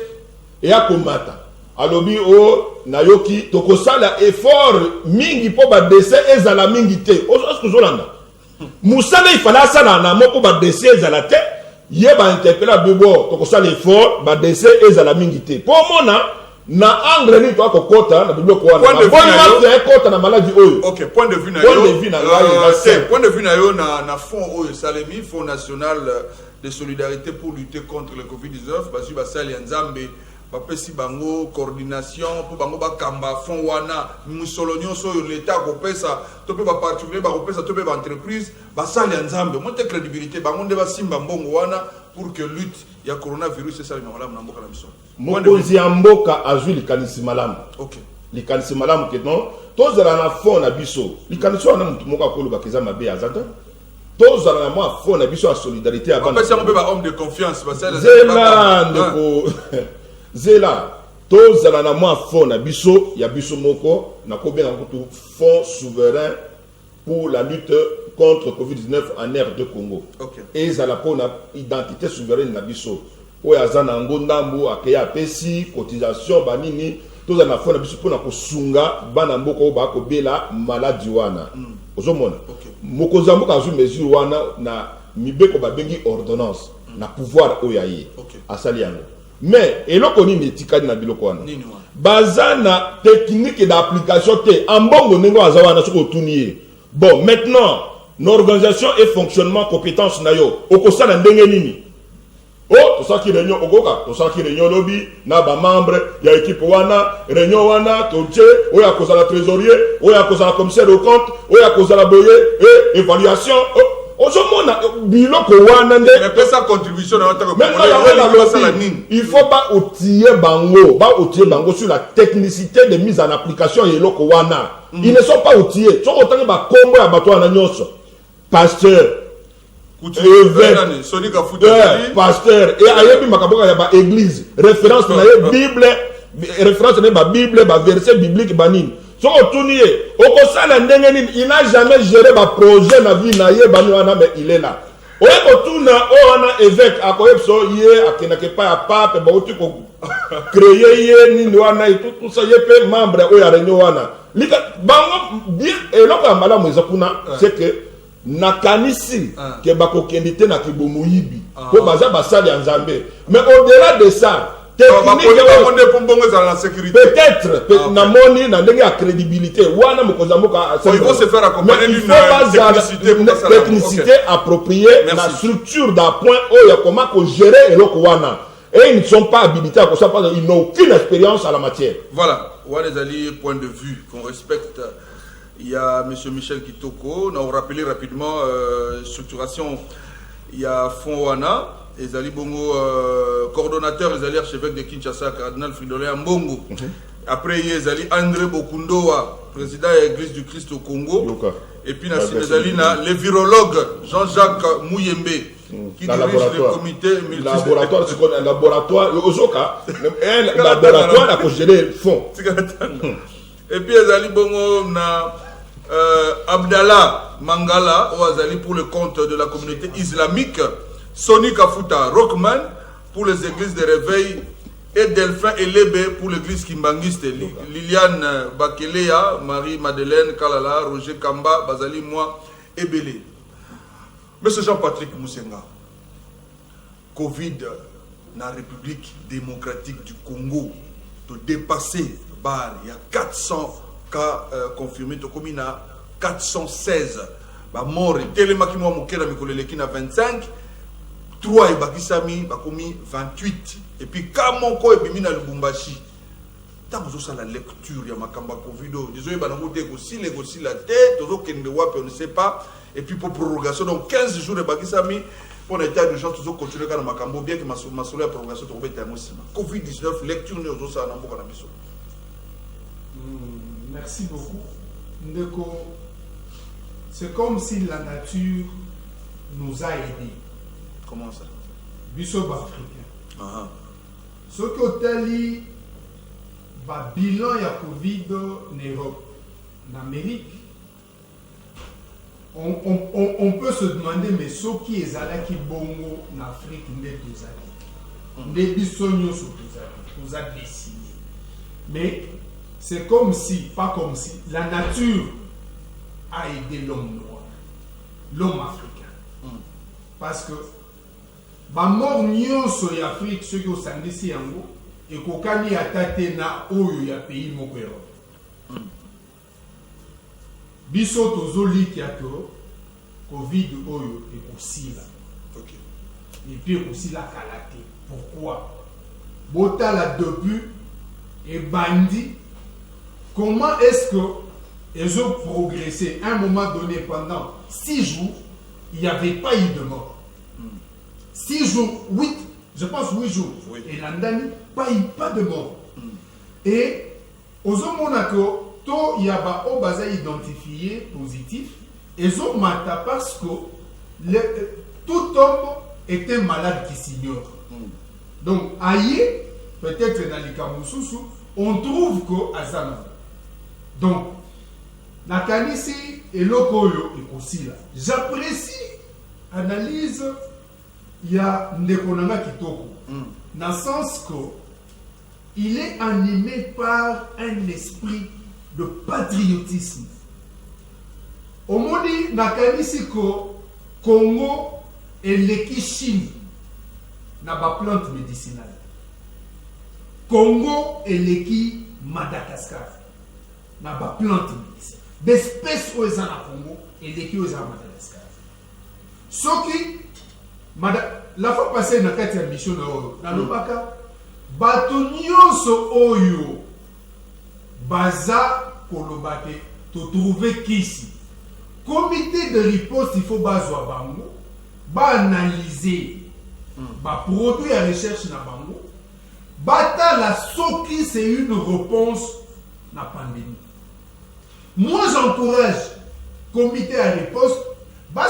et ya komata alobi o nayoki tokosala effort mingi po ba décès ezala mingi te ozolanda musala ifala sala na moko ba décès ezala te ye ba interpeller bibo tokosala effort ba décès ezala mingi te po mona na angle ni to akokota na biblio ko wana bonne kota na maladie oyo. OK, point de vue na yo point de vue na yo na fond oyo salemi Fonds national de solidarité pour lutter contre le Covid-19 basu basali nzambe bapesi bango coordination pour bango bakamba fond wana musolonyo so l'état kopesa to pe ba particulier ba kopesa to pe ba entreprise basali nzambe monte crédibilité bango nde basimba mbongo wana pour que lutte ya coronavirus ça le malamu na mboka na biso mokonzi ya mboka azwi likanisi malamu. OK, likanisi malamu ke non tozala na fond na biso likanisi wana mutu moko akoloba keza mabe azata tozala na mwa fond na biso ya solidarité avant bapesi yango pe ba homme de confiance basali zela ndeko zela tozala na mwa fond na biso ya biso moko na kobenga kutu fonds souverain pour la lutte contre Covid-19 en aire de Congo. OK, et ezala pour na identité souveraine na biso oyo aza na ngo ndambo akeya apesi cotisation banini tozala na fond na biso mpona kosunga bana mboka oyo bakobela maladi wana ozomona. Mokonzi ya mboka azwi mesure wana na mibeko babengi ordonnance na pouvoir oyo aye asali yango mais eloko nini etikali na biloko wana baza na technique d'application te ambongo ndenge aza wana soki otuni ye bon maintenant na organisation et fonctionnement compétence na yo okosala ndenge nini tosaki réunion okoka tosaki réunion lobi na bamembre ya équipe wana réunion wana totie oyo akozala trésorier oyo akozala commissaire au compte oyo akozala boye et évaluation ozomona biloko wana nde pesa contribution na wata ko il faut ba otier bango sur la technicité de mise en application et loko wana ils ne sont pas outillés so otangi ba kombo ya bato wana nyonso pasteur pasteur et ayebi makaboka ya ba église référence na ye bible référence na ba bible ba verset biblique banini so otuni ye okosala ndenge nini il n'a jamais géré ba projet na vie na ye bani wana mais il est là oye kotuna o wana évêque akoyebso ye akenake pa ya pape ba oti ko créer ye nini wana et tout ça ye pe membre o ya réunion wana lika bango bien et loko ya malamu eza kuna c'est que nakanisi ke bakokendite na kibomoyibi ko baza basali ya nzambe mais au-delà de ça peut-être na moni na ndenge ya crédibilité wana mokonzi mboka il faut se faire accompagner d'une technicité appropriée na structure d'appoint oyo comment ko gérer eloko wana et ils ne sont pas habilités à ça parce qu'ils n'ont aucune expérience à la matière. Voilà, Wanezali, point de vue qu'on respecte. Il y a M. Michel Kitoko, on a rappelé rapidement structuration. Il y a Fonwana, Ezali Bongo, coordonnateur, Ezali archevêque de Kinshasa, cardinal Fridolin Mbongo. Après, il y a Ezali André Bokundoa, président de l'Église du Christ au Congo. Et puis, Ezali le virologue Jean-Jacques Mouyembe, qui dirige le comité laboratoire, c'est un laboratoire, un laboratoire à gérer le fond. Et puis, Ezali Bongo, Abdallah Mangala, Oazali pour le compte de la communauté islamique, Sony Kafuta Rockman pour les églises de réveil et Delphin Elebe pour l'église kimbangiste, Liliane Bakelea, Marie-Madeleine Kalala, Roger Kamba, Bazali Moi et Belé. Monsieur Jean-Patrick Moussenga, Covid dans la République démocratique du Congo, de dépasser bar, il y a 400 cas confirmés, il y a 416 morts, Télémaki Moua Moukela Mikoleleki na 25, 3 et Bakisami Bakomi 28. Et puis Kamonko et Bimina Lubumbashi. Tant que vous avez la lecture, il y a Makamba Covid, désolé, aussi la tête, on ne sait pas. Et puis pour prorogation, donc 15 jours de Bakisami, pour l'état d'urgence, toujours continuer à Makambo, bien que ma soleil prorogation, Covid-19, lecture, nous avons ça, Merci beaucoup. Ndeko, c'est comme si la nature nous a aidés. Comment ça? Biso africain. Ah. Ce que tali ba bilan ya Covid en Europe, en Amérique, on peut se demander mais ce qui est qui bongo en Afrique n'est pas des bisognos sur nous a dessiné. Mais c'est comme si, pas comme si, la nature a aidé l'homme noir, l'homme africain. Parce que ba mort nyonso ya Afrique ceux qui ont sandisi yango et kokani atate na oyo ya pays moko Europe. Biso tozoli kiato Covid oyo et aussi là. OK. Et puis aussi la kalaté. Pourquoi? Botala depuis et bandi. Comment est-ce que ils ont progressé à un moment donné pendant 6 jours, il n'y avait pas eu de mort. 6 jours, 8, je pense 8 jours. Oui. Et l'Andani, pas de mort. Et aux hommes, il y a au bas identifié positif. Ils ont maté parce que tout homme était malade qui s'ignore. Donc, aïe, peut-être dans les Kamoussous, on trouve que Azana. Donc, Nakanisi et Lokoyo et aussi là. J'apprécie l'analyse. Il y a Ndekonanga Kitoko. Dans le sens que il est animé par un esprit de patriotisme. Au monde, Nakanisi ko Congo et l'Eki-Chine n'a pas plante médicinale. Congo et l'Eki Madagascar n'a pas plante médicinale. D'espèces aux en Congo et l'Eki aux en Madagascar. Ce qui la fois passée dans la mission dans le Baka, Batonioso Oyo Baza Kolobate, tu trouves qu'ici, comité de riposte, il faut bazoa bango, analyser, produire la recherche na bango, bata la soki c'est une réponse à la pandémie. Moi j'encourage comité à riposte,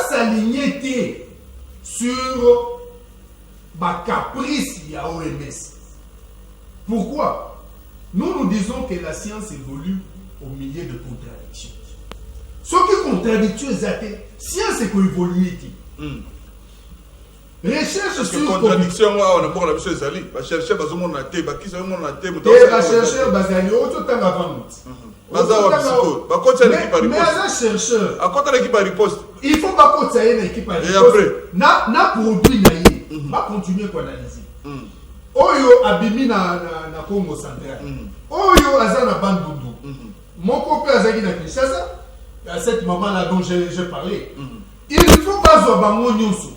s'aligner sur ma caprice à OMS. Pourquoi? Nous disons que la science évolue au milieu de contradictions. Ce qui contradiction est la science est évolue. Recherche sur contradiction, on a pour la mission Zali. Va chercher dans mon athée, va qui c'est mon athée. Va chercher Bazali autant temps avant. Mais un chercheur. À côté de l'équipe à riposte. Il faut pas que ça ait une équipe à riposte. Et après na produit naïe. Va continuer à analyser. Oyo abimi na Congo central. Oyo azana bandundu. Mon copain azaki na Kinshasa. À cette maman-là dont j'ai parlé. Il faut pas voir bango nyonso.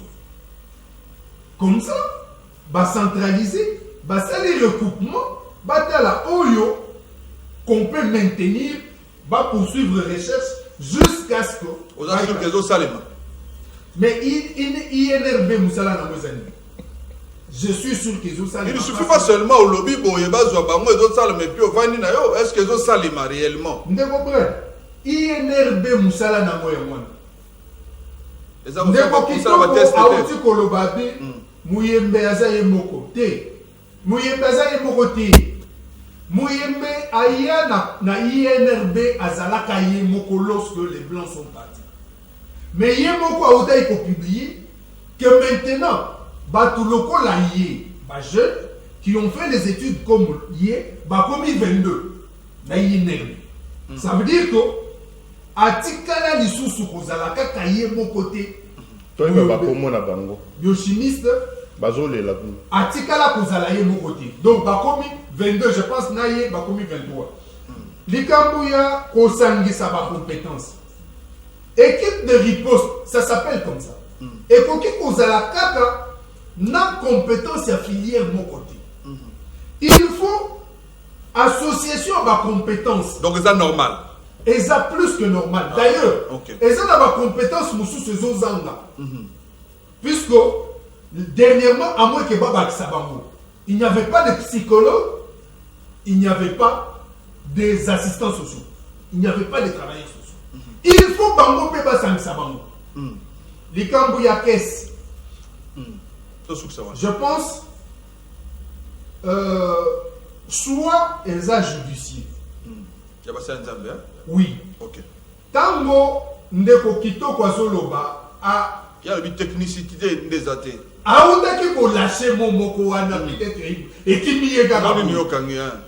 Comme ça, va centraliser, va saler le recoupement, va la Oyo qu'on peut maintenir, va poursuivre les recherches jusqu'à ce que. Aux assurés que les salima. Mais INRB Moussala n'a pas amis. Je suis sûr qu'ils ont salima. Il ne suffit pas seulement au lobby, bon, il y a des autres salima, mais puis au Vani Nayo, est-ce qu'ils ont salima réellement? Vous comprenez? INRB Moussala n'a pas amis. Les avocats Kolobabi, Mouyembe Azaye Moko te. Mouyembe Azaye Moko te. Mouyembe Aya na INRB Azalaka Ye Moko lorsque les blancs sont partis. Mais Yemoko a aussi publié que maintenant, Batuloko la Ye, jeunes qui ont fait les études comme Ye, comme 22 na INRB. Ça veut dire que Atikala Lisusu Kozalaka Kaye Moko te. Toi, il va pas na bango. Biochimiste. Bazole la boue. Atikala Kozalaye Mokoti. Donc, Bakomi 22, je pense, Naye, Bakomi 23. Likambouya Kosangisa ba compétence. Équipe de riposte, ça s'appelle comme ça. Et Koki Kozalaka na compétence à filière Mokoti. Il faut association à compétence. Donc, c'est normal. Et ça plus que normal. D'ailleurs, et ça n'a pas compétence sous ces ozanga. Puisque dernièrement, à moins que Baba Sabango, il n'y avait pas de psychologues, il n'y avait pas des assistants sociaux. il n'y avait pas de travailleurs sociaux. Il faut bango pe basangisa bango. Likambo ya caisse. Je pense soit elles ont judiciaire. Il y a pas ça Nzambe, hein? Oui. Ok. Tango ndeko kitoko azoloba a il y a une technicité des athées. aundaki ko lâcher momoko wana peut-être et qui miye kaka.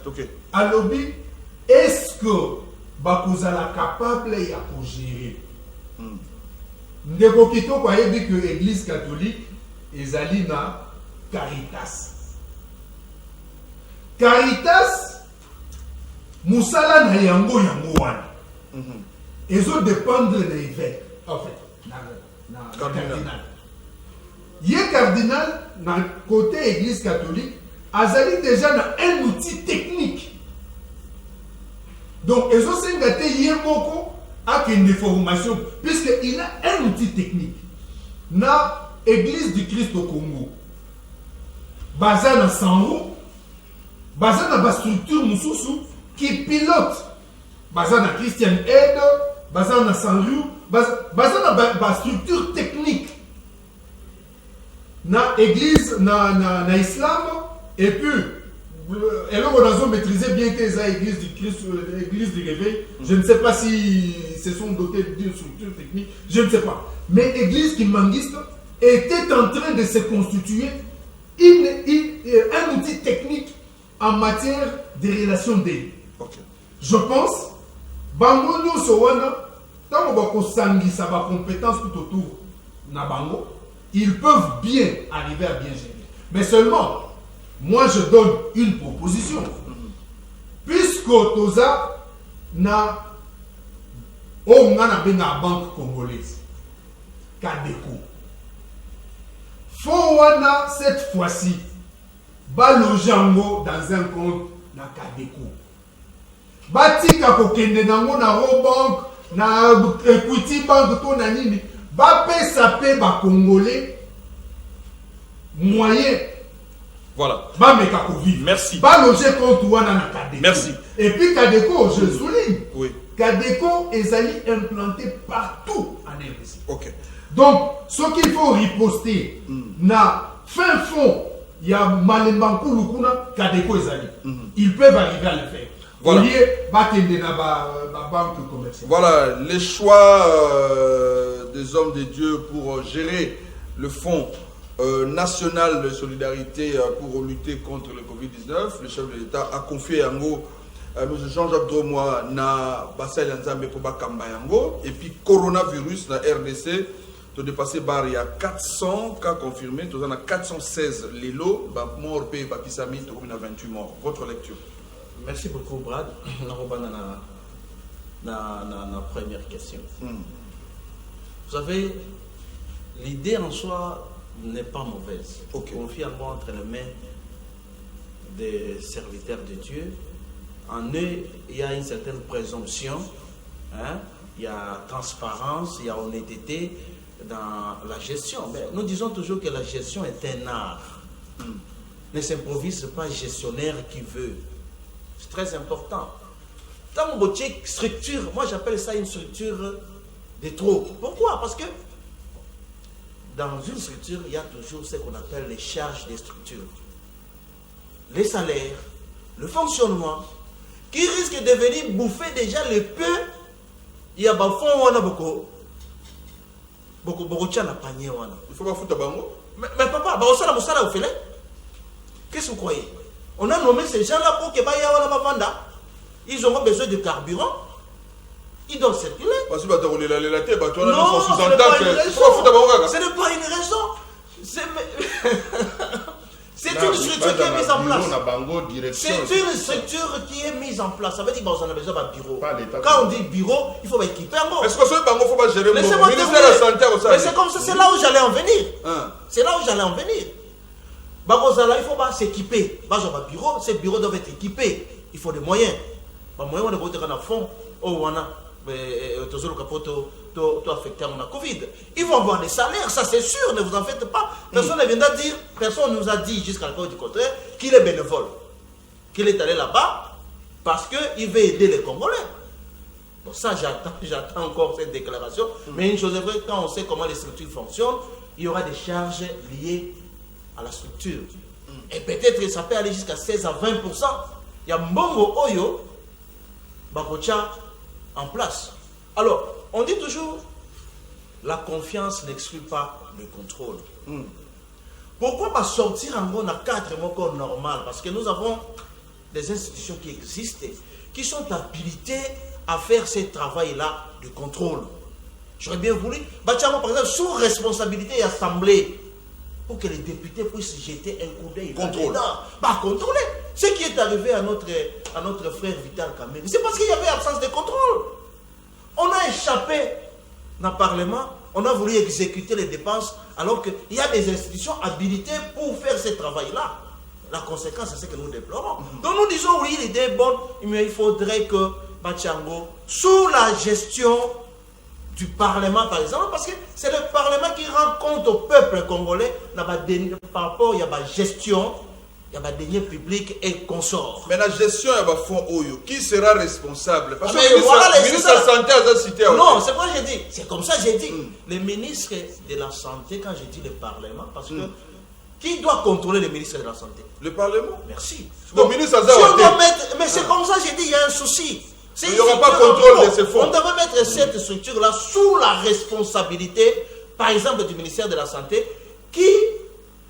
OK. Alobi est-ce que bakozala capable ya ko gérer? Ndeko kitoko ayebi que l'église catholique ezali na Caritas. Caritas musala na yango wana. Ezo dépendre de l'évêque en fait na cardinal. Yé cardinal na côté église catholique azali déjà na un outil technique. Donc ezo sengate yé moko avec une formation puisque il a un outil technique. Na église du Christ au Congo. Basé na Sanro, basé na ba structure mususu qui pilote basé na Christian Aid, basé na Sanru, basé na ba structure technique. Na église na islam et puis et là on a maîtrisé bien que les églises du Christ, l'église du réveil, je ne sais pas si se sont dotés d'une structure technique, je ne sais pas. Mais l'église kimangiste était en train de se constituer un outil technique en matière de relations d'aide. Okay. Je pense, bango nyonso wana, tant qu'on sangisa ba compétences tout autour na bango, ils peuvent bien arriver à bien gérer. Mais seulement, moi je donne une proposition. Puisque toza na benga banque congolaise, Cadeco. Faut wana cette fois-ci baloger dans un compte na Cadeco. Batika kokende nango na Robank na Equity Bank to na nini ba pesa pe ba congolais moyen. Voilà. Ba meka ko vivre. Merci. Baloger compte wana na Cadeco. Merci. Et puis Cadeco, je souligne. Oui. Cadeco est allé implanté partout en RDC. OK. Donc, ce qu'il faut riposter, na fin fond, il y a Malembankou Lukuna, Cadeco Ezali. Ils peuvent arriver à le faire. Voilà. Banque commerciale. Voilà les choix des hommes de Dieu pour gérer le fonds national de solidarité pour lutter contre le Covid-19. Le chef de l'État a confié à M. Jean-Jacques Dromois na Basel Nzambe pour Bakamba Yango. Et puis coronavirus na RDC. Tu dépassé bar il y a 400 cas confirmés, tu en as 416 les lots, morts payés par Kisami, tu as 28 morts. Votre lecture. Merci beaucoup Brad. Na première question. Vous savez, l'idée en soi n'est pas mauvaise. Okay. Confier en moi entre les mains des serviteurs de Dieu. En eux, il y a une certaine présomption, hein? Il y a transparence, il y a honnêteté dans la gestion. Mais nous disons toujours que la gestion est un art. Ne s'improvise pas gestionnaire qui veut. C'est très important. Dans mon structure, moi j'appelle ça une structure de trop. Pourquoi? Parce que dans une structure, il y a toujours ce qu'on appelle les charges des structures. Les salaires, le fonctionnement, qui risque de venir bouffer déjà le peu. Il y a beaucoup de panier. Il faut pas foutre à bango. Mais papa, qu'est-ce que vous croyez? On a nommé ces gens-là pour que ils auront besoin de carburant. Ils doivent circuler. Non, ce n'est pas une raison. C'est une structure qui est mise en place. C'est une structure qui est mise en place. Ça veut dire qu'on a besoin d'un bureau. Quand on dit bureau, il faut équiper un mot. Est-ce que ce bango faut pas gérer le ministère de la Santé au Mais c'est comme ça, c'est là où j'allais en venir. C'est là où j'allais en venir. Il faut pas s'équiper. Bureau, ces bureaux doivent être équipés. Il faut des moyens. Les moyens, on est à fond. Affecté à mon Covid. Ils vont avoir des salaires, ça c'est sûr, ne vous en faites pas. Personne ne viendra dire, personne ne nous a dit jusqu'à la cause du contraire qu'il est bénévole, qu'il est allé là-bas parce qu'il veut aider les Congolais. Bon, ça, j'attends encore cette déclaration. Mais une chose est vraie, quand on sait comment les structures fonctionnent, il y aura des charges liées à la structure. Et peut-être ça peut aller jusqu'à 16 à 20%. Il y a Mbongo Oyo, Bakocha en place. Alors, on dit toujours, la confiance n'exclut pas le contrôle. Pourquoi pas sortir en gros dans 4 mois comme normal? Parce que nous avons des institutions qui existent, qui sont habilitées à faire ce travail-là de contrôle. J'aurais bien voulu, par exemple, sous responsabilité et assemblée, pour que les députés puissent jeter un coup d'œil. Contrôle. Contrôler. Ce qui est arrivé à notre frère Vital Kamerhe, c'est parce qu'il y avait absence de contrôle. On a échappé dans le Parlement, on a voulu exécuter les dépenses, alors qu'il y a des institutions habilitées pour faire ce travail-là. La conséquence, c'est ce que nous déplorons. Donc nous disons, oui, l'idée est bonne, mais il faudrait que Bachango, sous la gestion du Parlement, par exemple, parce que c'est le Parlement qui rend compte au peuple congolais par rapport à la gestion, il y a des deniers publics et consorts. Mais la gestion, il y a des fonds Oyo. Qui sera responsable? Parce que le ministre de la Santé a cité. Non, c'est pas j'ai dit. C'est comme ça que j'ai dit. Les ministres de la Santé, quand j'ai dit le Parlement, parce que qui doit contrôler les ministres de la Santé? Le Parlement. Merci. Donc, ministre mais c'est comme ça que j'ai dit, il y a un souci. Il n'y aura pas de contrôle de ces fonds. On devrait mettre cette structure-là sous la responsabilité, par exemple, du ministère de la Santé, qui,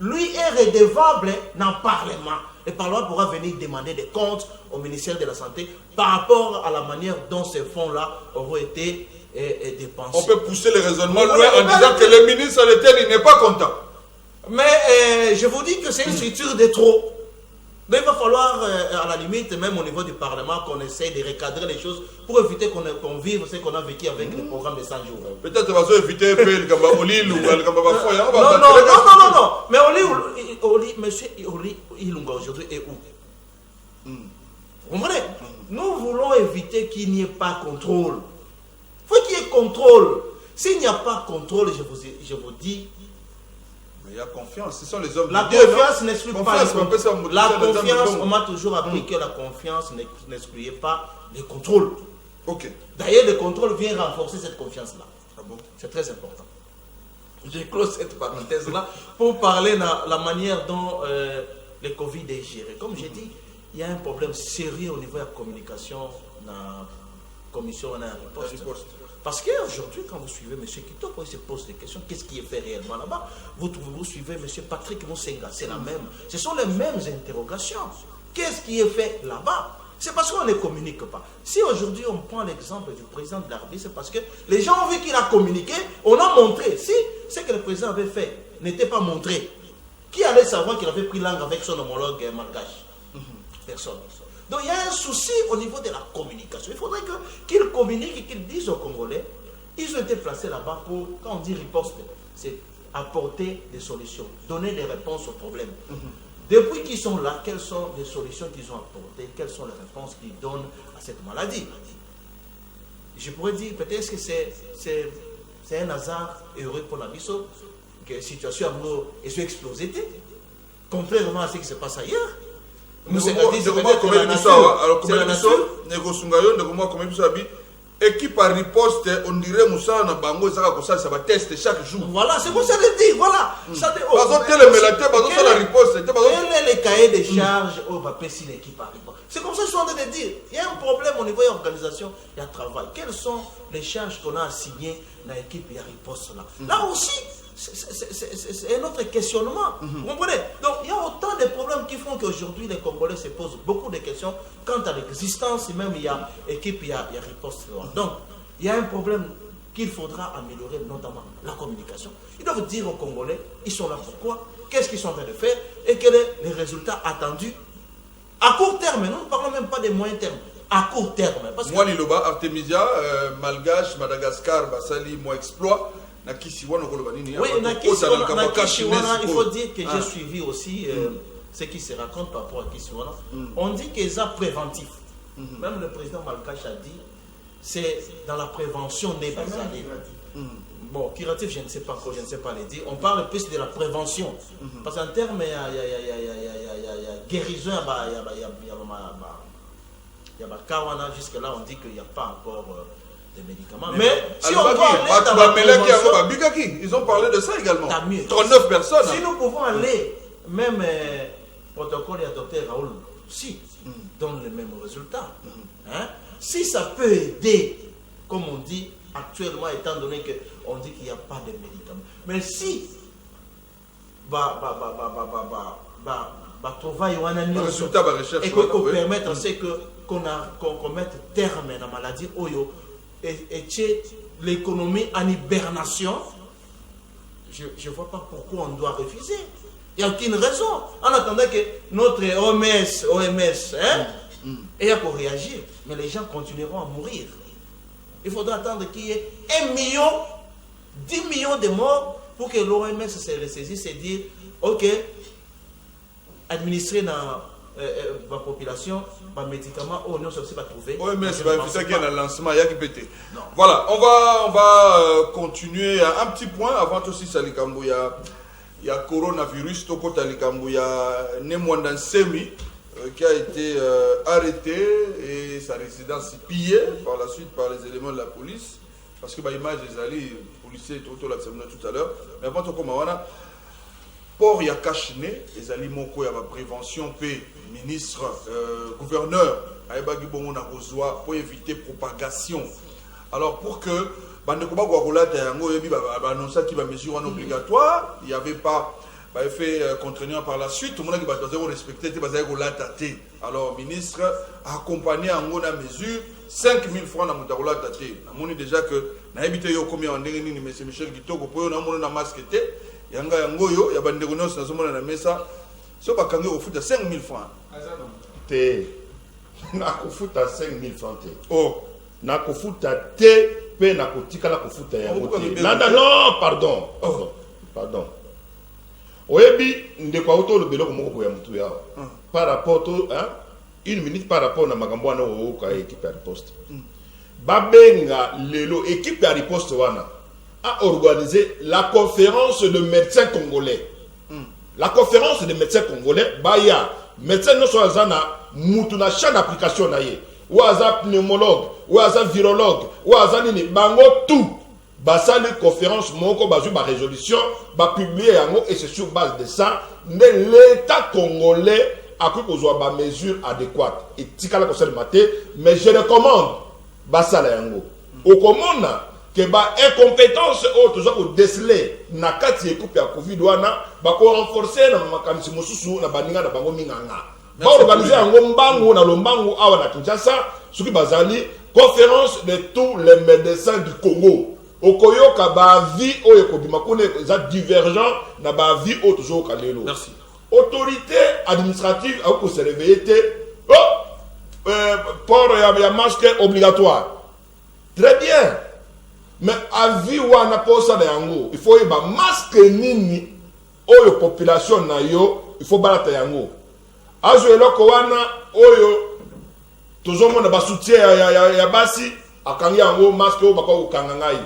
lui, est redevable dans le Parlement. Le Parlement pourra venir demander des comptes au ministère de la Santé par rapport à la manière dont ces fonds-là auront été dépensés. On peut pousser le raisonnement loin en disant que le ministre de l'État n'est pas content. Mais je vous dis que c'est une structure de trop. Donc il va falloir, à la limite, même au niveau du Parlement, qu'on essaye de recadrer les choses pour éviter qu'on vive ce qu'on a vécu avec le programme de 100 jours. Peut-être qu'on va éviter le Gamba Olil ou le Gamba Bafoya. Non. Mais monsieur Oli Ilunga aujourd'hui est où? Vous comprenez? Nous voulons éviter qu'il n'y ait pas contrôle. Il faut qu'il y ait contrôle. S'il n'y a pas contrôle, je vous dis, il y a confiance, ce sont les hommes. La confiance n'exclut pas la confiance, on m'a toujours appris que la confiance n'excluait pas le contrôle. Ok. D'ailleurs, le contrôle vient renforcer cette confiance-là. Ah bon? C'est très important. J'ai clos cette parenthèse-là pour parler de la manière dont le Covid est géré. Comme j'ai dit, il y a un problème sérieux au niveau de la communication dans la commission de la riposte. Parce qu'aujourd'hui, quand vous suivez M. Kitoko, il se pose des questions. Qu'est-ce qui est fait réellement là-bas? Vous suivez M. Patrick Moussenga, c'est la même. Ce sont les mêmes interrogations. Qu'est-ce qui est fait là-bas? C'est parce qu'on ne communique pas. Si aujourd'hui on prend l'exemple du président de la République, c'est parce que les gens ont vu qu'il a communiqué, on a montré. Si ce que le président avait fait n'était pas montré, qui allait savoir qu'il avait pris langue avec son homologue malgache? Personne. Donc il y a un souci au niveau de la communication. Il faudrait qu'ils communiquent et qu'ils disent aux Congolais, ils ont été placés là-bas pour, quand on dit riposte, c'est apporter des solutions, donner des réponses aux problèmes. Depuis qu'ils sont là, quelles sont les solutions qu'ils ont apportées, quelles sont les réponses qu'ils donnent à cette maladie? Je pourrais dire peut-être que c'est un hasard heureux pour la Bisso, que la situation est explosée, contrairement à ce qui se passe ailleurs. Équipe à riposte, on dirait Moussa na bango ça va tester chaque jour. Voilà, c'est pour ça que je dis, voilà. Quel est le cahier des charges au Bapessi l'équipe à riposte? C'est comme ça que je suis en train de dire. Il y a un problème au niveau de l'organisation et du travail. Quelles sont les charges qu'on a assignées dans l'équipe à riposte là? Là aussi, c'est un autre questionnement. Vous comprenez? Donc il y a autant de problèmes qui font qu'aujourd'hui les Congolais se posent beaucoup de questions quant à l'existence, même il y a équipe, il y a riposte. Donc il y a un problème qu'il faudra améliorer, notamment la communication. Ils doivent dire aux Congolais, ils sont là pourquoi, qu'est-ce qu'ils sont en train de faire et quels sont les résultats attendus à court terme. Nous ne parlons même pas des moyens termes. À court terme. Moi, Liloba, Artemisia, Malgache, Madagascar, Basali, moi exploit. Oui, il faut dire que j'ai suivi aussi ce qui se raconte par rapport à Kisiwana. On dit que c'est préventif. Même le président Malgache a dit c'est dans la prévention des Basali. Bon, curatif, je ne sais pas encore, je ne sais pas les dire. On parle plus de la prévention. Parce qu'en termes, il y a guérison, il y a Kawana, jusque-là, on dit qu'il n'y a pas encore des médicaments. Mais si on doit aller dans la prévention, ils ont parlé de ça également. 39 personnes. Si nous pouvons aller, même protocole et docteur Raoul, si, donne le même résultat. Hein? Si ça peut aider, comme on dit actuellement, étant donné qu'on dit qu'il n'y a pas de médicaments. Mais si, et qu'on permette qu'on mette terme à la maladie, et l'économie en hibernation, je ne vois pas pourquoi on doit refuser. Il n'y a aucune raison. En attendant que notre OMS ait à réagir, mais les gens continueront à mourir. Il faudra attendre qu'il y ait 1 million, 10 millions de morts pour que l'OMS se ressaisisse et dire, ok, administrer dans la population, les médicaments, on a aussi pas trouvé. OMS va faire qu'il y a un lancement, il y a qui pété. Voilà, on va continuer à un petit point avant aussi Salikambo. Il y a coronavirus, Toko Talikambo, il y a Nemwandan Semi qui a été arrêté et sa résidence pillée par la suite par les éléments de la police. Parce que l'image des alliés policiers, tout à l'heure. Mais avant tout, comme Port ya kachine, les alliés moko ya prévention, ministre, gouverneur, pour éviter propagation. Alors pour que annoncer qu'il va mesure obligatoire, il n'y avait pas effet contraignant par la suite, tout le monde va respecter. Alors le ministre a accompagné en mesure 5 000 francs dans Moutaroula Tate. On a déjà que na habité yo combien en dernier ni monsieur Michel Kitoko pour na mona masque te yanga yangoyo ya bande gonos na zomona na mesa so bakange au foot à 5 000 francs. Te na ko foot à 5 000 francs te. Oh, na ko foot à te pe na ko tikala ko foot ya ngote. Non, pardon. Oyebi ndeko auto le beloko moko ya mutu ya. Par rapport au une minute par rapport à makambo wana oka équipe à riposte. Babenga lelo équipe à riposte wana a organisé la conférence de médecins congolais. La conférence de médecins congolais baya médecins no so azana mutu na champ d'application na ye. Ou aza pneumologue, ou aza virologue, ou aza nini bango tout. Basali conférence moko bazu ba résolution ba publier yango et c'est sur base de ça l'état congolais a pu avoir des mesures adéquates. Et tikala conseil maté, mais je recommande basala yango. Au commande que ba incompétence autres pour déceler na kati équipe ya Covid wana ba ko renforcer na makanisi mosusu na baninga na bango minganga. Ba organiser yango mbangu na lombangu awa na Kinshasa, soki bazali conférence de tous les médecins du Congo. Okoyoka ba vie oyo kobima kone za divergent na ba vie autres toujours kalelo. Merci. Autorité administrative a pour se réveiller port ya masque obligatoire. Très bien. Mais avis wana posa na yango, il faut ba masque nini oyo population na yo, il faut balata yango. Azo eloko wana oyo tozomo na ba soutien ya basi akangi yango masque o bako kanga ngai.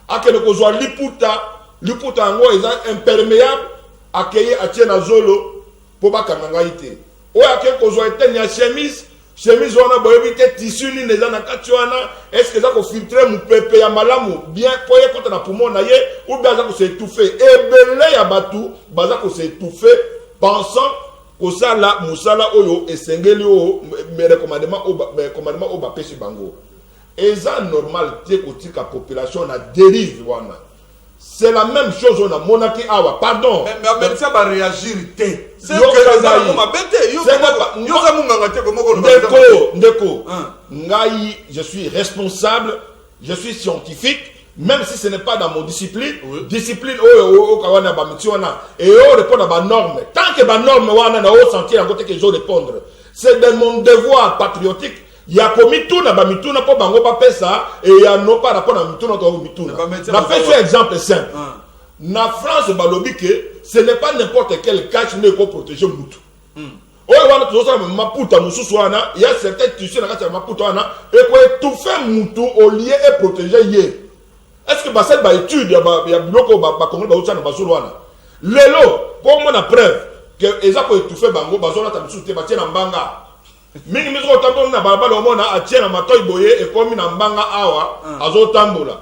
Akene ko zwa liputa yango eza imperméable. Accueillir à tiena zolo pour bakanga ite o akeko kozwa eteni ya chemise wana bo éviter tissu ni neza na katiwana est-ce que ça ko filtrer mu pepe ya malamu bien pour y kota na poumon na ye ou bien ça ko se étouffer ebele ya batu baza ko se étouffer pensant que ça là musala oyo esengeli o me recommandement o ba pesi bango eza normal te ko tika population na dérive wana. C'est la même chose on a monaki awa pardon mais ça va réagir té c'est que ça m'a bêté yo za munganga té comme ndeko ngai je suis responsable, je suis scientifique même si ce n'est pas dans mon discipline discipline o kawana ba mitiona et o répondre à ba norme tant que ba norme wana na o sentir en côté que je répondre c'est de mon devoir patriotique. Il y a commis tout na bamituna pour bango pa pesa et il y a non par rapport à mituna to mituna. Na fait un exemple simple. Na France balobi que ce n'est pas n'importe quel cache ne pour protéger mutu. Oyo wana to ça maputa mususu wana, il y a certains tissus na kati maputa wana et ko étouffer mutu au lieu et protéger yé. Est-ce que basel ba étude ya biloko ba kongo ba utsa na basolo wana. Lelo pour moi na preuve que eza ko étouffer bango bazona ta mususu te batie na mbanga. mingi miso tambola na balabala omona atie na matoyi boye ekomi na mbanga awa azotambola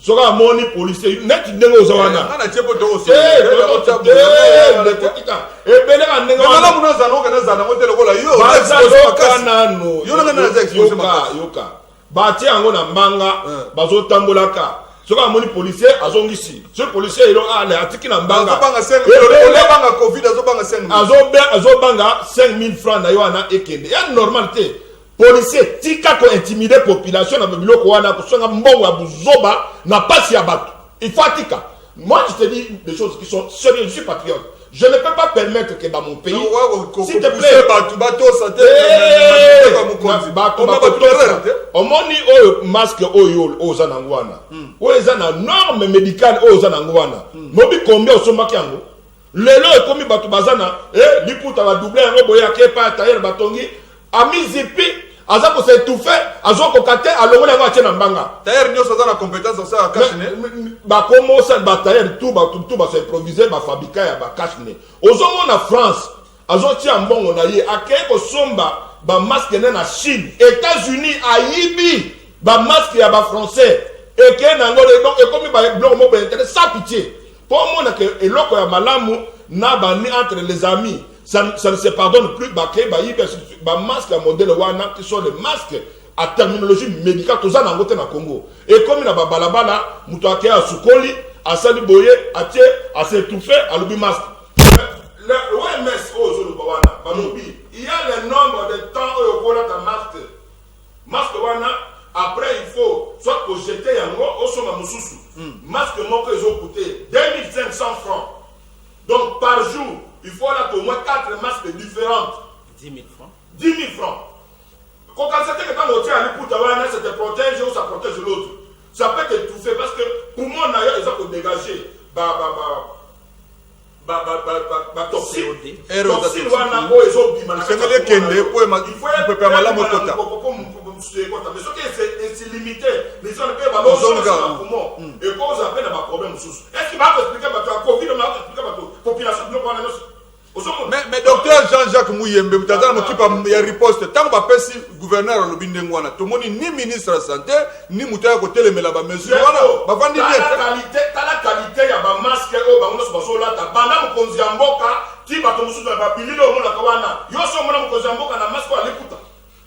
soka amoni policier neti ndenge oza wana ana tie poto oso ebele ka ndenge wana muna zana okana zana ngote lokola yo nano yoka batie yango na mbanga bazotambolaka soka amoni policier azongisi so policier elo ale atiki na mbanga azobanga covid azobanga 5000 francs na yo wana ekende ya normal te policier tika ko intimider population na biloko wana ko songa mbongo ya buzoba na pasi ya bato il faut atika. Moi je te dis des choses qui sont sérieuses, je suis patriote. Je ne peux pas permettre que dans mon pays, s'il te plaît, on m'a dit au masque aux anangwana, aux normes médicales aux anangwana. Mobi combien au somakiango? Lelo est commis batu bazana, liputa va doubler un robot ya kepa tayer batongi, ami zipi. Aza ko s'étouffer, azo ko kate alongo na ngwa tena mbanga. Tayer nyo sa na compétence ça à cache ne. Ba comment ça ba tayer tout ba s'improviser ba fabriquer ya ba cache ne. Ozomo na France, azo tia mbongo na ye akei ko somba ba masque na Chine, États-Unis ayibi ba masque ya ba français. Et que na ngolo donc et comme ba blanc mo ba intérêt sans pitié. Pour moi que eloko ya malamu na ba ni entre les amis. Ça ne se pardonne plus. Masques à modèle wana qui sont les masques à terminologie médicale tous en Angote na Congo. Et comme il a balabala, mutake a soukoli, a sali boye, a tie, a s'étouffer, a l'obi masque. Le OMS il y a le nombre de temps où on a ta masque. Masque wana après il faut soit pour jeter yango au soma mususu. Masque moko ils ont coûté 2500 francs. Donc par jour il faut là au moins 4 masques différentes. 10 000 francs. 10 000 francs. Quand on sait que quand on tient à l'écoute, ça te protège ou ça protège l'autre. Ça peut t'étouffer parce que pour moi, ils ont dégagé. Toxine. Toxine, c'est limité. Les gens ne peuvent pas et quand on appelle un problème, est-ce qu'il va expliquer à Covid, on va expliquer à la population de mais docteur Jean-Jacques Mouyembe, vous avez un riposte. Tant que le gouverneur de l'Obindengwana, tout le monde ni ministre de la Santé, ni Moutaya côté les la mesure. T'as la qualité, il y a un masque, pendant qu'on s'y emboca, qui va tomber sur la papille, le monde à Kawana, yo so mona qu'on s'y emboca, na masque à l'écoute.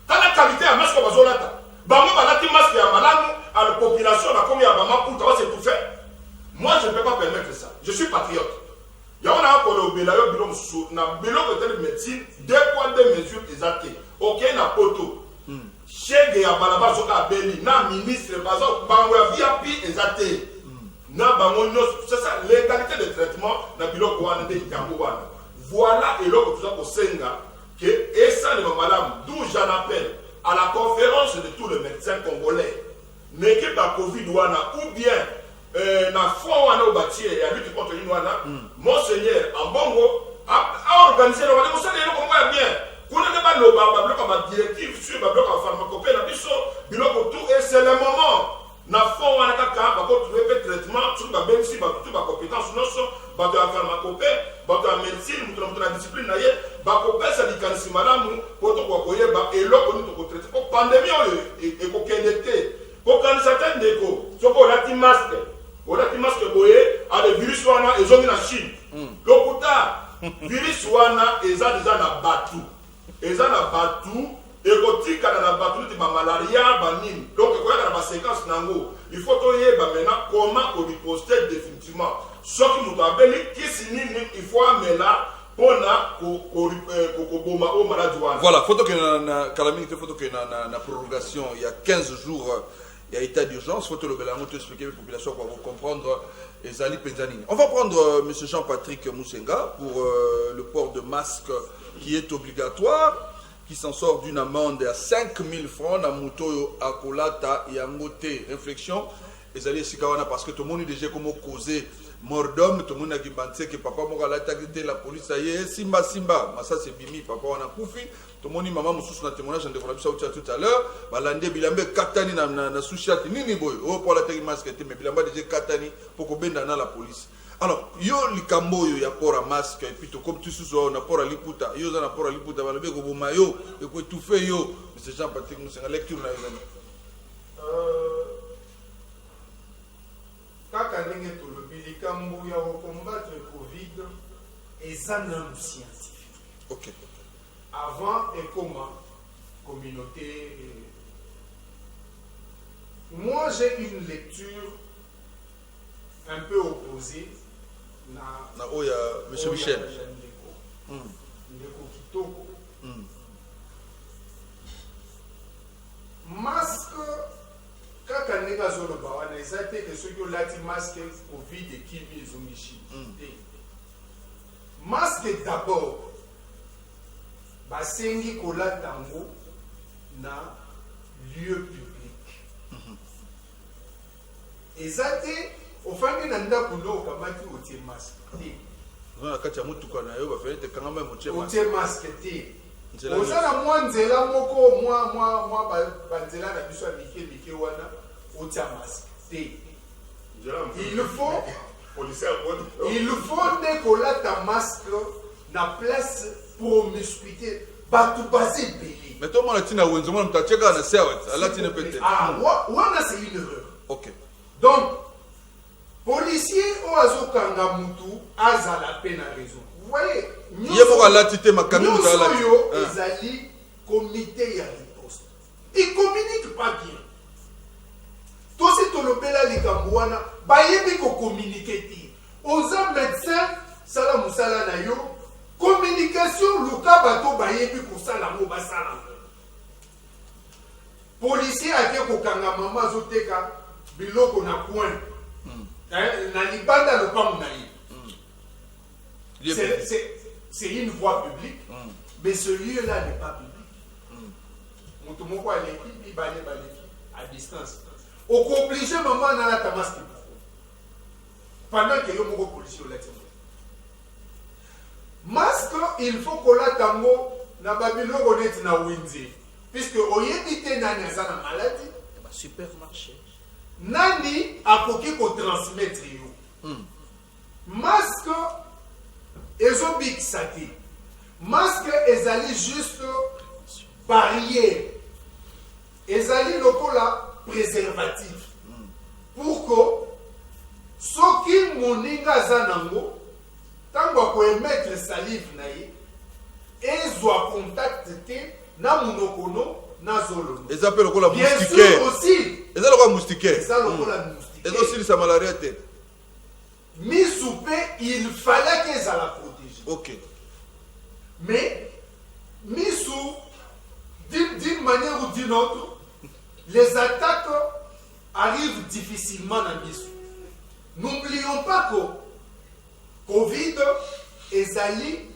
T'as la qualité, à masque à Bazolata. Bango balati masque à Malamu, à la population, à combien à Bamakou, c'est tout fait. Moi, je ne peux pas permettre ça. Je suis patriote. Il y a un peu de médecine, 2 poids 2 mesures exactes. Ok, na poto. Chege ya balaba soka beli, na ministre, bazo, bango ya VIP exacté. Na bango c'est ça, l'égalité de traitement, na bilo kouane de Yangouane. Voilà, et là, tout ça pour Senga, que, et ça, le madame, d'où j'en appelle à la conférence de tous les médecins congolais, n'équipe à Covid ou bien, na fond wana obati ya lutte contre l'inwana monseigneur Ambongo a organisé le rendez-vous ça le Congo est bien kuna ne ba lo ba bloc ba directive sur ba bloc pharmacopée na biso biloko tout et c'est le moment na fond wana kaka ba ko trouver traitement sur ba bensi ba tout ba compétence noso ba de la pharmacopée ba de la médecine mutu na discipline na ye ba ko pesa likanisi malamu ko to ko yeba eloko ni to ko traiter ko pandémie e ko kendete ko kan certains déco soko lati masque on a dit masque boye à des virus wana et zomi na Chine. Lokuta virus wana eza déjà na batu. Eza na batu et kotika na batu ti ba malaria ba nini. Donc ko ya na ba séquence nango. Il faut to yeba maintenant comment on riposter définitivement. Soki muto abeli kisi nini il faut amela pona ko boma o maladi wana. Voilà, photo que na Kalamini photo que na prorogation il y a 15 jours. Il y a état d'urgence, il faut te le expliquer à la population pour comprendre les Ali Penzanini. On va prendre M. Jean-Patrick Moussenga pour le port de masque qui est obligatoire, qui s'en sort d'une amende à 5 000 francs, dans Mouto Akolata et Angote. Réflexion, les Ali Sikawana, parce que tout le monde est déjà comme causé mort d'homme, tout le monde a dit que papa m'a attaqué la police, ça y est, Simba, mais ça c'est Bimi, papa on a koufi. Tout le monde dit maman moussous na témoignage, j'en développe ça tout à l'heure. Balande bilambe katani na sushati nini boy. Oh pour la tegi masque mais bilamba déjà katani pour qu'on benda na la police. Alors, yo likambo yo ya pora masque et puis to comme tu sous na pora liputa, yo za na pora liputa ba lebe ko boma yo et ko tout fait yo, c'est Jean Patrick nous c'est la lecture na yo. Kaka ndenge to lobi likambo ya ko combattre Covid eza na scientifique. OK. Avant et comment communauté. Moi j'ai une lecture un peu opposée na oya monsieur Michel. Ndeko kitoko. Masque kaka ndenge azoloba wana eza te ke soki olati masque Covid ekimi ezongishi te. Masque d'abord basengi kolata yango na lieu public. Eza te ofandi na ndako ndo okamati otie masque te. Na kati ya mutuka na yo ba fete kanga même otie masque te. Ozala mwa nzela moko mwa banzela na biso ya mike wana otia masque te. Il faut ne kolata masque na place promiscuité bato basé belé. Mais tout le monde tina wenzo mona mtacheka na sawa ala tina pete. Ah wana c'est une erreur. OK. Donc policier o azokanga mutu azala pe na raison. Vous voyez, yebo ala tite makami mutala. Yo ezali comité ya riposte. Il communique pas bien. Tout ce tolobela likambo wana bayebi ko communiquer ti. Oza médecin sala musala na yo communication luka bato bayebi ko sala mo basala. Policier ate ko kanga mama azoteka biloko na coin. Na libanda lopango na ye. C'est une voie publique, mais ce lieu-là n'est pas public. Mutumoko aleki balé à distance. Au obligé maman na la masque. Pendant que yo moko policier la tient. Masque, il faut qu'on la tango na babilo honnête na winzi. Puisque oyebite nani azana maladie, supermarché. Nani a koki ko transmettre yo. Masque ezobikisa te. Masque ezali juste barrière. Ezali lokola préservatif. Pour que soki moninga zanango tango ko émettre salive na ye ezwa contact te na monokono na zolo. Ils appellent lokola moustiquaire. Bien sûr aussi. Ils appellent lokola moustiquaire. Ils appellent lokola moustiquaire. Ils aussi sa malaria te. Misoupe, il fallait qu'ils allaient la protéger. OK. Mais Misou, d'une manière ou d'une autre, les attaques arrivent difficilement à Misou. N'oublions pas que Covid est allé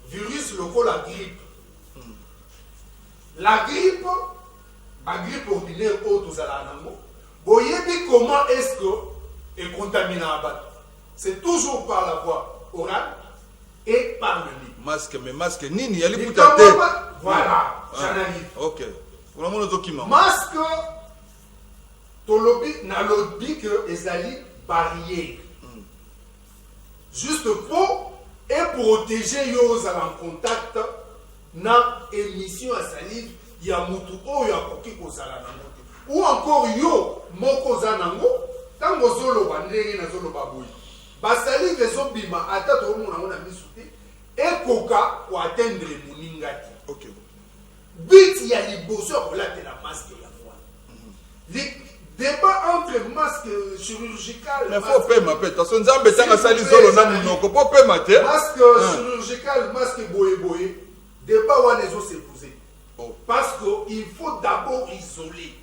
virus local la grippe. La grippe ordinaire autre zalanamo. Voyez comment est-ce que est contaminé à battre. C'est toujours par la voie orale et par le lit. Masque, mais masque, nini, yali Et puta comment- tête. Voilà, j'en arrive. OK. Pour le monde document. Masque, tolobi na lobby que ezali barrière. Juste pour et protéger yo en contact na émission à salive ya mutu oyo akoki kozala nango te. Ou encore yo moko za nango tango zoloba ndenge na zoloba boyi. Basalive ezobima ata toomona nango na misu te ekoka ko atteindre moninga te. OK. But il y a liboso pour la masque ya voix. Les débats entre masque chirurgical, Mais faut payer ma pète. Attention, nzambe tanga sali zolo na munoko. Faut payer ma tête. masque chirurgical, masque boye, débat où les os s'épouser. Oh. Parce qu'il faut d'abord isoler.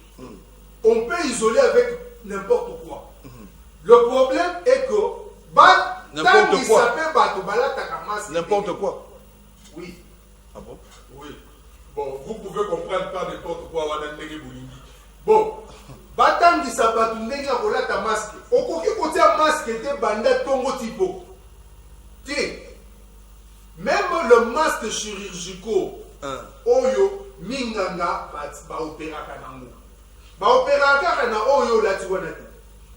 On peut isoler avec n'importe quoi. Le problème est que N'importe quoi. N'importe quoi. Oui. Ah bon? Oui. Bon, vous pouvez comprendre pas n'importe quoi. Bon, batangi sabatu ndenge kolata masque. Okoki kotia masque te banda tongo tipo. Même le masque chirurgicaux, oyo minganga ba opéraka nango. Ba opéraka na oyo lati wana te.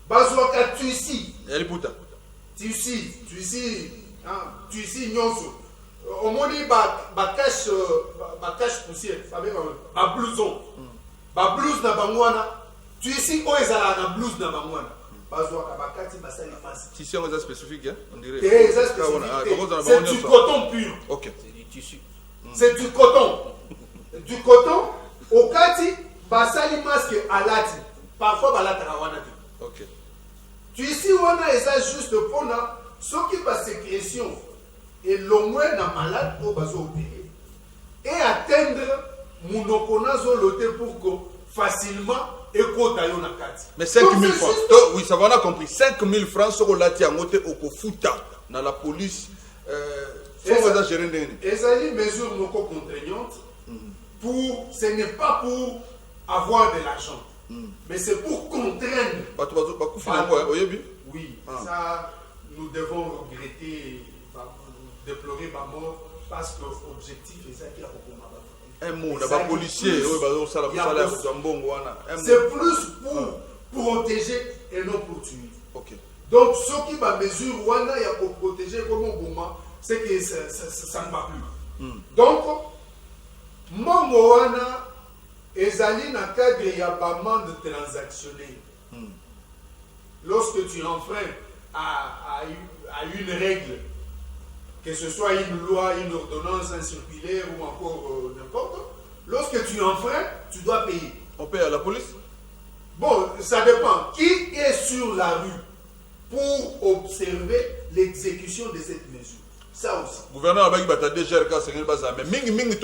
bazwaka tuisi Eliputa. tuisi nyonso omoni bakache poussière bablouson bablouse na bango wana tuisi oyo ezalaka na blouse na bango wana bazwaka bakati basali masi Tissu on est spécifique, hein? On dirait. c'est du coton pur. Ok. C'est du tissu. C'est du coton. Du coton, au kati, basali masque alati. Parfois, balata wana. Ok. Tu ici, wana, et ça juste pour na, ce qui passe sécrétion, et l'omwe na malade, au bazo opéré. Et atteindre mon okonazo loté pour que facilement, écoute na kati. Mais 5 000 francs. Oui, ça va, on a compris. 5 000 francs, sur le lati à moté au kofuta, dans la police. Et ça dit mesure non contraignante pour, ce n'est pas pour avoir de l'argent, mais c'est pour contraindre. Oui, ça nous devons regretter, déplorer ma mort parce que l'objectif est ça qui a beaucoup un mot, d'abord policier, c'est plus pour protéger et non pour tuer. Okay. Donc, ce qui va mesurer, il y a pour protéger comme un moment, c'est que ça ne va plus. Donc, Momoana ezali na cadre ya bamande transactionnelle. Lorsque tu enfreins à une règle, que ce soit une loi, une ordonnance, un circulaire ou encore n'importe, lorsque tu enfreins, tu dois payer. On paye à la police? Bon, ça dépend. Qui est sur la rue pour observer l'exécution de cette mesure? Ça aussi. Gouverneur Abagi Bata DGRK, c'est une base. Mais qui est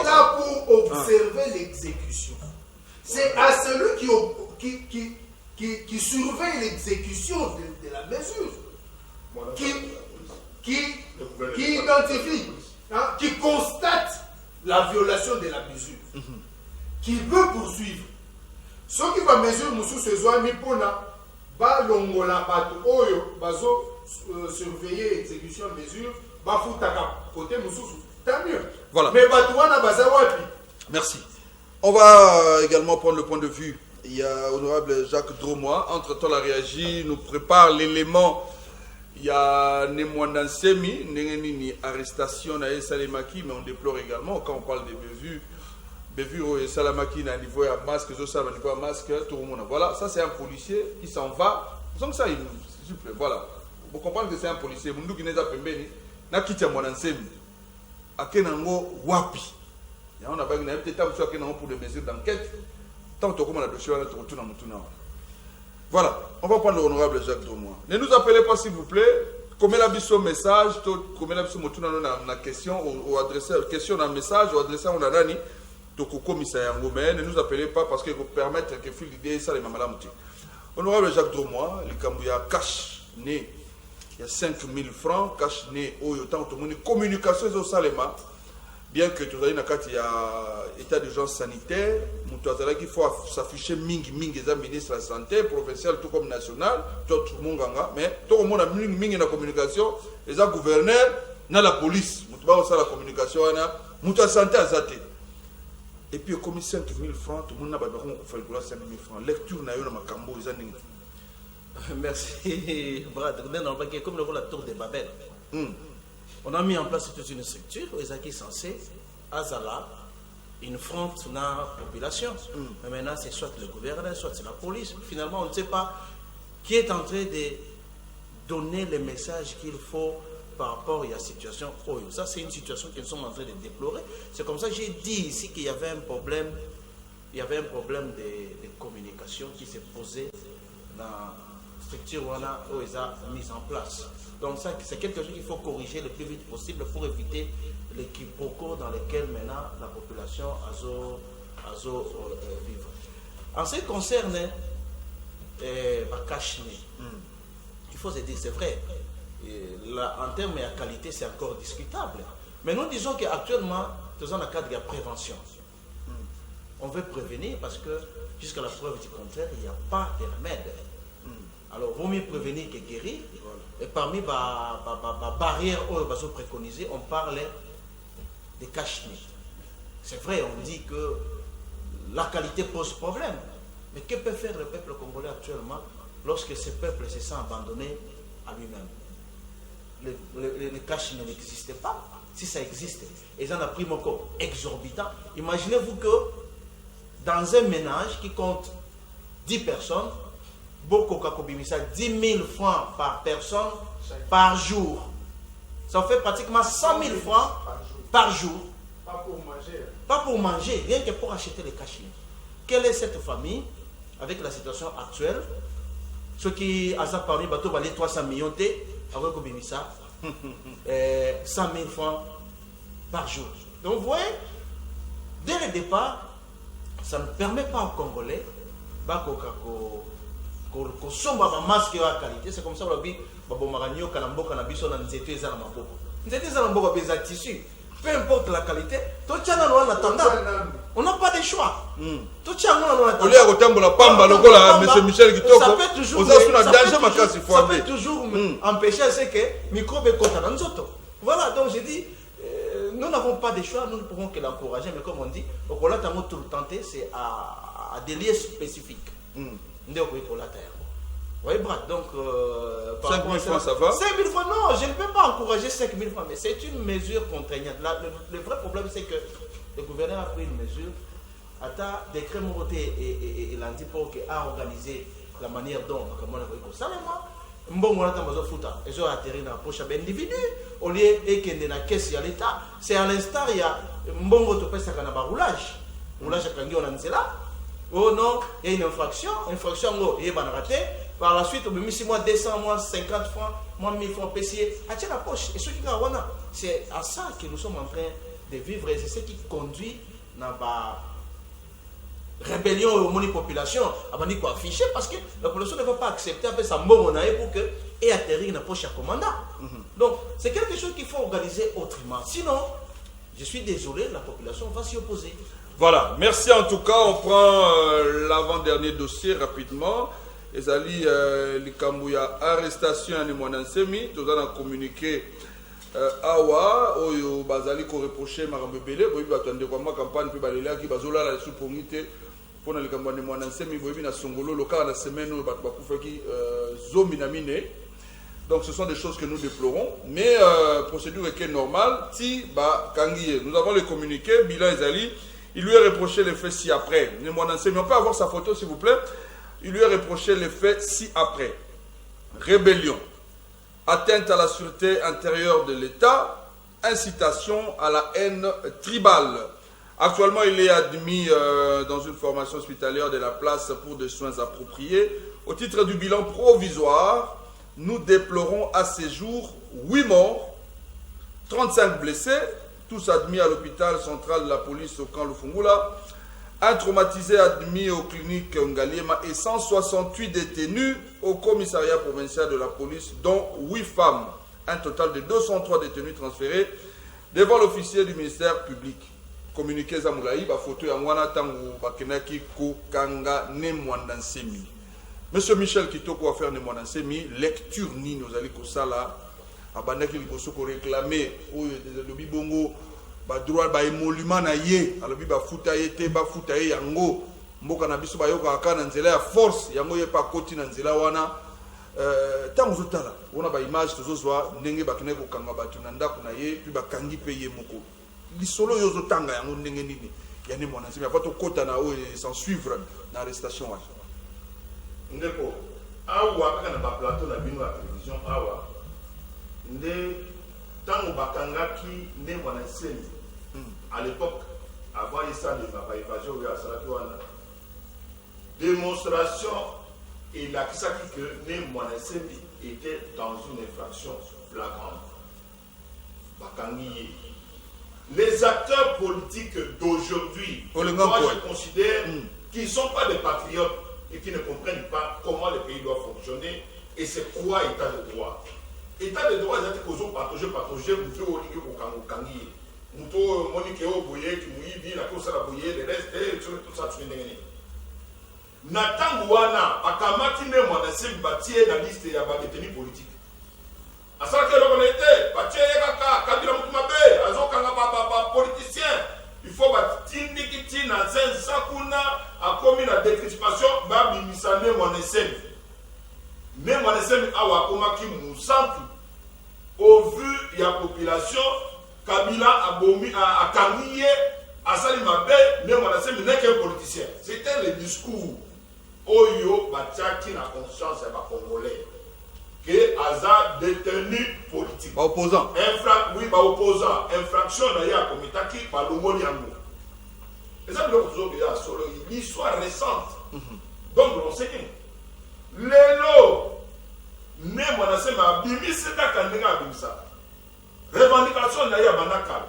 là pour observer l'exécution? C'est à celui qui surveille l'exécution de la mesure, qui identifie, qui constate la violation de la mesure, qui veut poursuivre. Ce qui va mesurer Moussou Sezouan Nipona, Balongola Bato Oyo, Bazo. Surveiller l'exécution de mesures, côté Moussou, tant mieux. Voilà. Mais Batouana Bazawapi. Merci. On va également prendre le point de vue. Il y a honorable Jacques Dromois. Entre-temps, la réagi nous prépare l'élément. Il y a Nemwanda Semi, Nengenini, arrestation à Salemaki, mais on déplore également quand on parle des bévues. Bévues et Salamaki, à niveau à masque, Zosa, à niveau à masque, tout le monde. Voilà, ça c'est un policier qui s'en va. Donc ça, s'il vous plaît, voilà. Vous comprenez que c'est un policier. Mundu qui n'est pas pembeni. Na kitia mwanansemi. Akenango wapi. Ya on a pas gagné peut-être avoir akenango pour des mesures d'enquête. Tant que comme la dossier on a retourné à Mutuna. Voilà. On va prendre l'honorable Jacques Dromois. Ne nous appelez pas s'il vous plaît. Comme la biso message, comme la biso Mutuna na question ou adresser question dans message ou adresser on a nani. Donc au commissaire Ngomé, ne nous appelez pas parce que vous permettre que fil d'idée ça les mamala muti. Honorable Jacques Dromois, le Kambouya cash né. Il y a 5 000 francs, cash né, autant de communication au Salema. Bien que tout à l'heure, il y a état d'urgence sanitaire, il faut s'afficher mingi, les ministres de la santé, professionnel, tout comme national, tout le monde, mais tout le monde a mingi la communication, les gouverneurs, la police, la communication, la santé à Zate. Et puis, comme 5 000 francs, tout le monde a fait 5 000 francs. Lecture, na yo na makambo, ils ont. Merci, Brad. Comme le rôle la tour de Babel, on a mis en place toute une structure où ils sont censés, Azala, une fronte dans la population. Mais maintenant, c'est soit le gouvernement, soit c'est la police. Finalement, on ne sait pas qui est en train de donner les messages qu'il faut par rapport à la situation. Ça, c'est une situation que nous sommes en train de déplorer. C'est comme ça que j'ai dit ici qu'il y avait un problème. Il y avait un problème de communication qui s'est posé dans structure où ils ont mis en place. Donc ça, c'est quelque chose qu'il faut corriger le plus vite possible pour éviter les quiproquos dans lesquels maintenant la population a vivre. En ce qui concerne Bakashne, il faut se dire, c'est vrai, en termes de qualité, c'est encore discutable. Mais nous disons qu'actuellement, nous sommes dans le cadre de la prévention. On veut prévenir parce que, jusqu'à la preuve du contraire, il n'y a pas de remède. Alors, il vaut mieux prévenir que guérir. Et parmi les barrières préconisées, on parle des cache-nez. C'est vrai, on dit que la qualité pose problème. Mais que peut faire le peuple congolais actuellement lorsque ce peuple se sent abandonné à lui-même? Le cash n'existait pas. Si ça existait, ils en ont pris mon corps exorbitant. Imaginez-vous que dans un ménage qui compte 10 personnes, beaucoup kakobimisa 10 000 francs par personne par jour. Ça fait pratiquement 100 000 francs par jour. Pas pour manger. Pas pour manger, rien que pour acheter les cachets. Quelle est cette famille avec la situation actuelle? Ceux qui ont parlé bateau valait 300 millions avec Kobimisa, 100 000 francs par jour. Donc vous voyez, dès le départ, ça ne permet pas aux Congolais qu'on sombre ma masque à qualité. C'est comme ça qu'on dit Babomaranio, Kanambo, Kanabiso, Nanzeto, Zanamabo. Nanzeto, Zanamabo, des tissus. Peu importe la qualité, on n'a pas de choix. Monsieur Michel Kitoko, ça peut toujours empêcher ce que microbe est contre nous. Voilà, donc j'ai dit, nous n'avons pas de choix, nous ne pouvons que l'encourager, mais comme on dit, au Kola Tango tout le tenter, c'est à des lieux spécifiques. Oui, donc, 5 000 francs, ça va? 5 000 francs, non, je ne peux pas encourager 5 000 francs, mais c'est une mesure contraignante. Le vrai problème, c'est que le gouverneur a pris une mesure, à ta décret Moroté et lundi pour organiser la manière dont, comme on a vu, ils ont atterri dans la poche à l'individu, au lieu de la caisse à l'État. C'est à l'instar, il y a un bon roulage. Roulage à Kangi, on a dit là. Oh non, il y a une infraction, il y a une raté. Par la suite, on met 6 mois, 200, mois 50 francs, moins 1000 francs PCA. À la poche. Et ce qui c'est à ça que nous sommes en train de vivre. Et c'est ce qui conduit dans la rébellion au monde population. À afficher parce que la population ne va pas accepter avec sa mort pour que et atterrir dans la poche à commandant. Donc, c'est quelque chose qu'il faut organiser autrement. Sinon, je suis désolé, la population va s'y opposer. Voilà, merci en tout cas. On prend l'avant-dernier dossier rapidement. Ezali Likambouya arrestation à Nemwanansemi. Nous avons communiqué Awa, Oyo Bazali ko reproché Marambebele. Boyi batande kwa campagne pe balela ki bazola la sous-pomité pour na Likambouya Nemwanansemi. Boyi na Songolo local la semaine où bat bakufa ki zominamine. Donc ce sont des choses que nous déplorons, mais procédure est normale. Ti ba kangiye. Nous avons le communiqué bilan Ezali. Il lui a reproché les faits ci-après. On peut avoir sa photo, s'il vous plaît. Il lui a reproché les faits ci-après. Rébellion, atteinte à la sûreté intérieure de l'État, incitation à la haine tribale. Actuellement, il est admis dans une formation hospitalière de la place pour des soins appropriés. Au titre du bilan provisoire, nous déplorons à ce jour 8 morts, 35 blessés, tous admis à l'hôpital central de la police au camp Lufungula, un traumatisé admis aux cliniques Ngaliema et 168 détenus au commissariat provincial de la police, dont 8 femmes. Un total de 203 détenus transférés devant l'officier du ministère public. Communiqué Zamoulaï, photo Yangwana Tango Bakenaki Kokanga Nemwandansemi. Monsieur Michel Kitoko va faire Nemwandansemi, lecture ni nos ali Kosala. Abandaki likosoko réclamer au lobby bongo ba droit ba émolument na ye alobi ba futa yete ba futa ye yango mboka na biso ba yoka kana nzela ya force yango ye pa koti na nzela wana tango zotala ona ba image tozozwa ndenge bakine ko kanga batu na ndako na ye puis ba kangi pe ye moko lisolo yo zotanga yango ndenge nini yani mwana sima fa to kota na o sans suivre na arrestation wa ndeko awa kana ba plateau na bino ya télévision awa nde tango bakangaki nde Mwanasemi à l'époque avant ça de ma évasion à Salatuana démonstration et la kisaki que nde Mwanasemi était dans une infraction flagrante bakangi les acteurs politiques d'aujourd'hui moi je considère qu'ils ne sont pas des patriotes et qui ne comprennent pas comment le pays doit fonctionner et c'est quoi l'état de droit. État de droit, c'est que vous partagez, vous kangi, vous monique au boyer, qui mouille, la course à la bouillée, les restes, tout ça, tu n'es Nathan Gouana, à Kamati, même on a cinq bâtis dans la liste et à détenus politiques. À ça que l'on était, Bâtis et Kaka, Kabila Moukumabe, Azokanga politicien, il faut bâtir Nikiti, Nansen, Sakuna, a commis la décrispation, va bimisane mon essai. Mais mon essai a wakomaki mousantu. Au vu de la population, Kabila a bombi, a kamiye, a sali mabe, mais mon essai n'est qu'un politicien. C'était le discours. Oyo Batiaki n'a conscience et va congolais. Que Aza détenu politique. Opposant. Oui, opposant. Infraction d'ailleurs, comme Itaki, par le Moniango. Et ça, c'est l'histoire récente. Donc, on sait que Lélo, né Manassé, ma bimi, c'est la candidat Bimsa. Revendication d'ailleurs, Banakal.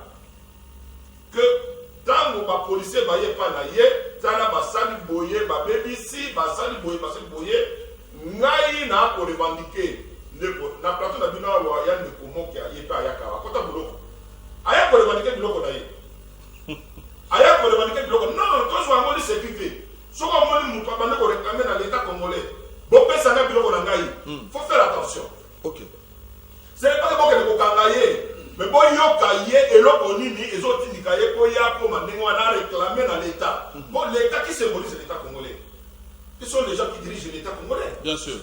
Que tant que les policiers ne sont pas là, Tana Basali Boye, Babébisi, Basali Boye, Basali Boye, Naï n'a pas revendiqué. Na plateau na bino wa ya ne komo ki ayepa ya kawa kota buloko aya ko revendiquer biloko na ye aya ko revendiquer biloko non to so amoni sécurité so ko amoni mutu abande ko réclamer na l'état congolais bo pesa na biloko na ngai faut faire attention. OK, c'est pas que bo ke ko kangaye mais bo yoka ye eloko nini ezotindika ye ko ya ko mandengo na réclamer na l'état bon l'état qui symbolise l'état congolais, ils sont les gens qui dirigent l'état congolais, bien sûr.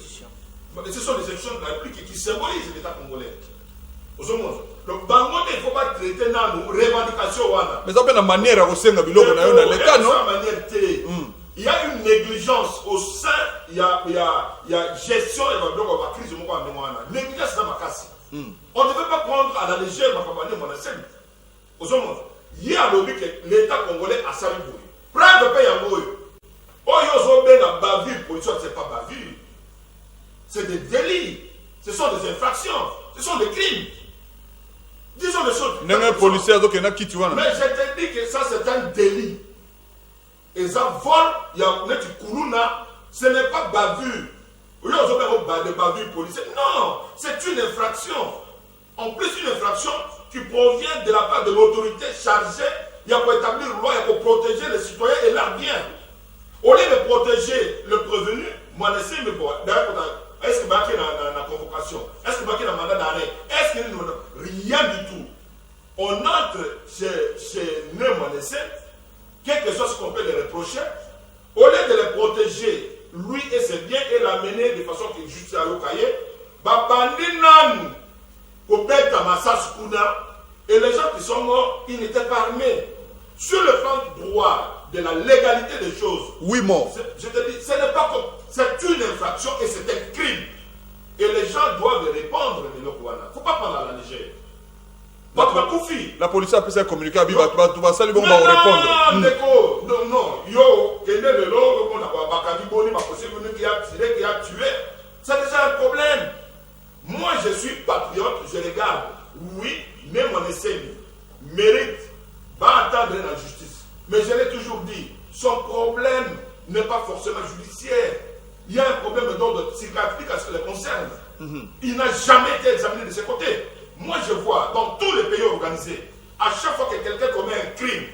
Mais ce sont les élections de la République qui symbolisent l'État congolais. Donc, Bango, il ne faut pas traiter nos revendications. Mais ça peut être une manière à aussi dans l'État, non? Il y a une négligence au sein, il y a gestion et la crise de la négligence dans ma casse. On ne devait pas prendre à la légère ma campagne mon enseignement. Il y a lobby que l'État congolais a salué. Prends le pays en Goyo. Oh, ils ont bien la bavure, politique, ce n'est pas bavure. C'est des délits, ce sont des infractions, ce sont des crimes. Disons les choses. Mais je te dis que ça c'est un délit. Et ça vole, il y a un kuruna, ce n'est pas bavure. Au lieu de bavure policière, non, c'est une infraction. En plus, une infraction qui provient de la part de l'autorité chargée, il y a pour établir une loi, il y a pour protéger les citoyens et leurs biens. Au lieu de protéger le prévenu, moi, laissez-moi voir. Est-ce que Baki a la convocation? Est-ce que Baki a un mandat d'arrêt? Est-ce qu'il n'y a rien du tout? On entre chez Némonesé, quel que soit ce qu'on peut les reprocher, au lieu de les protéger, lui et ses biens, et l'amener de façon qui est juste à l'okaye, Babandinan, Kobeta Massas Kuna, et les gens qui sont morts, ils n'étaient pas armés. Sur le plan droit de la légalité des choses, oui, morts. Je te dis, ce n'est pas comme. C'est une infraction et c'est un crime. Et les gens doivent répondre de l'Okwana. Il ne faut pas prendre à la légère. La police a pu se communiquer à Biba, tu vas saluer, on va répondre. Non, non, yo, qui a tué, c'est déjà un problème. Moi, je suis patriote, je regarde. Oui, mais mon essai mérite, va attendre la justice. Mais je l'ai toujours dit, son problème n'est pas forcément judiciaire. Il y a un problème d'ordre psychiatrique à ce qui le concerne. Il n'a jamais été examiné de ce côté. Moi, je vois dans tous les pays organisés, à chaque fois que quelqu'un commet un crime,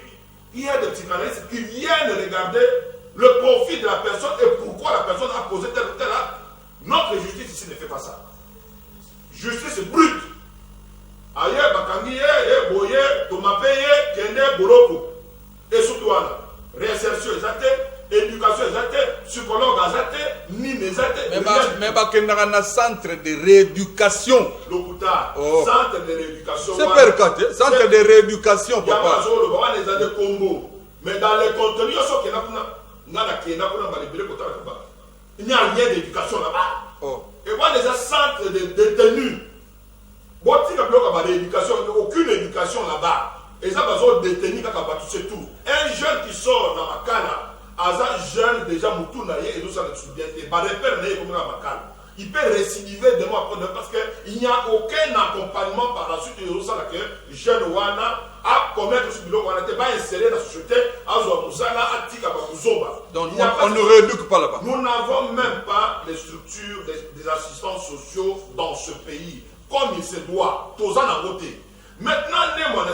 il y a des psychanalystes qui viennent regarder le profit de la personne et pourquoi la personne a posé tel ou tel acte. Notre justice ici ne fait pas ça. Justice brute. Ailleurs, Bakangiye, Boye, Tomapeye, Kende, Boloko. Et surtout, réinsertion exacte. Éducation exacte, psychologue exacte, mime exacte. Mais un centre de rééducation. L'hôpital, centre de rééducation. C'est percaté, centre de rééducation, papa. Mais dans les contenus, il n'y a rien d'éducation là-bas. Et voilà les centres de détenus. Aucune éducation là-bas. Et ça, détenus, c'est tout. Un jeune qui sort dans la cana, Aza jeune déjà Moutouna et nous ça ne se souvient pas. Il peut récidiver de moi parce qu'il n'y a aucun accompagnement par la suite de nous ça que jeune Wana a commettre ce boulot Wana n'était pas inséré dans la société Azo Moussala Atika Bakuzoba. Donc on ne rééduque pas là-bas. Nous n'avons même pas les structures des assistants sociaux dans ce pays comme il se doit. Tozan a voté. Maintenant, nous avons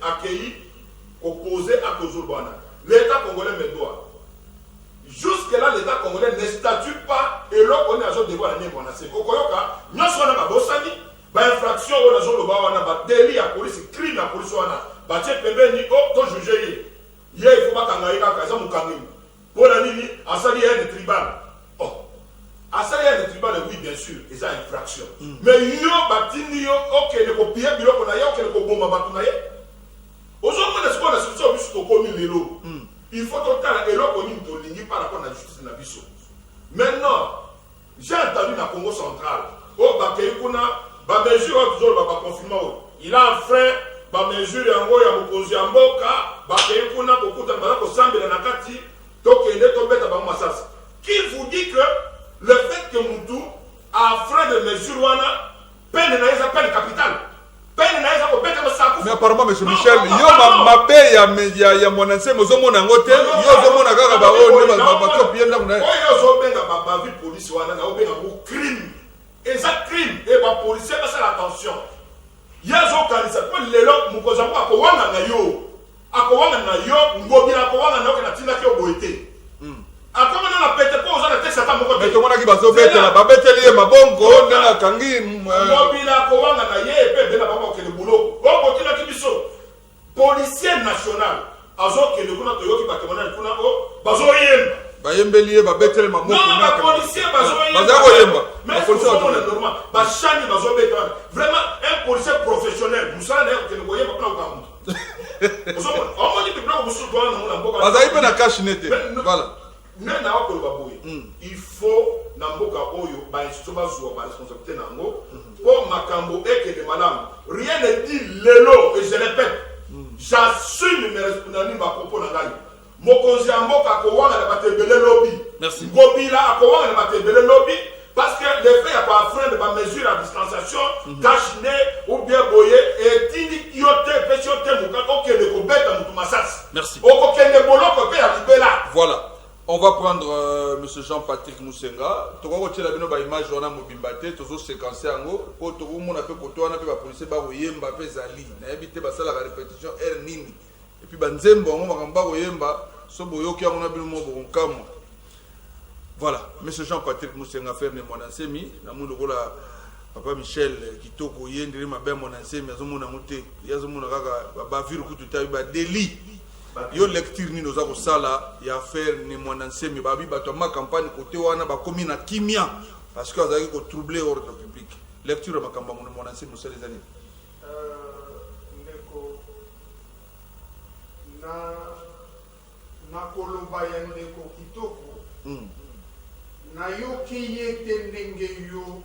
accueilli opposé à Kozulbana. L'État congolais me doit. Jusque-là, l'État congolais ne statue pas et là, on est à zone de voir la némo. Okoyoka, nous sommes à Bosani, infraction, on a zone de voir délit à police, crime à police, on a battu Pembe, ni oh, ton jugé. Il faut pas qu'un gars, il faut Pour la ligne, à ça, il y a des tribales. Oh. À ça, il y a des tribales, oui, bien sûr, et ça, infraction. Mais yo, batini, yo, ok, le copier, bilo, qu'on a, ok, le cobomba, batunaye. Aujourd'hui, on a ce qu'on a sur le commune l'élo. Il faut total élo qu'on y ligne par rapport à la justice de la Bissau. Maintenant, j'ai entendu dans le Congo central, oh, Bakeikuna, Bamejure, toujours, confinement. Il a un frère, Bamejure, Yango, Yamokozi, Yamboka, Bakeikuna, Kokuta, Barakosambe, Nakati, Tokende, Tobeta, Bamassas. Qui vous dit que le fait que Moutou a frein de mesure, peine n'a pas de capital. Mais apparemment, M. Michel, yo ma paix, il y a mon ancien, mais yo mon angote, yo mon agaga ba o ne ba copie na na. Oyo zo benga ba vie police wana na obenga ko crime. Et ça crime et ba policier ba ça l'attention. Ya zo kanisa ko lelo mukoza ko akowanga na yo. Akowanga na yo ngobila akowanga na yo na tinda ke oboete. Akoma na pete ko za na texte ta moko. Mais to mona ki ba zo bete na ba bete lié mabongo na kangi ngobila akowanga na ye pe bena ba ko ke le boulot. Policier national, azo que le kuna toyoki bakemana kuna o bazo yemba. Ba yembelié ba betel mamoko na. Non, ba policier bazo yemba. Bazo yemba. Mais policier normal. Ba chani bazo betel. Vraiment un policier professionnel. Musala na que le yemba plan ka. Ozo on dit que plan ko musu doana na mboka. Bazo ipe na cash nete. Voilà. Nena ko ba boye. Il faut na mboka oyo ba institution bazo ba responsabilité nango. Pour makambo et que de madame. Rien ne dit lelo et je répète. J'assume mes responsabilités ma propos na ngai. Mokonzi amboka ko wanga na batebele lobby. Merci. Gobila ko wanga na batebele lobby parce que les faits y a pas frein de ma mesure à distanciation, cache-nez ou bien boyer et tindi yote pesiote muka ko kende ko beta mutu masas. Merci. Oko kende boloko pe ya libela. Voilà. On va prendre M. Jean-Patrick Moussenga. Tu vas voir la image on a mobimbate, tu vas séquencer en haut. Pour tout le monde, on a fait côté, on a fait la police, on a fait Mbappé Zali. On a évité la répétition R Nini. Et puis Banzembo, on a fait Mbappé, Soboyoki, on a fait le mot Bonkam. Voilà. M. Jean-Patrick Moussenga fait mon ensemi. Nous avons Papa Michel qui toko yendri ma ben mon ensemi. Yazomuna mute. Yazomuna kaka bavir kututa ba délit. Yo lecture ni noza ko sala ya faire ni mon ensemi babi bato ma campagne côté wana ba komi na kimia parce que azaki ko troubler ordre public. Lecture ma campagne mon ensemi musali zani. Ndeko na koloba ya ndeko kitoko. Na yo ki yete ndenge yo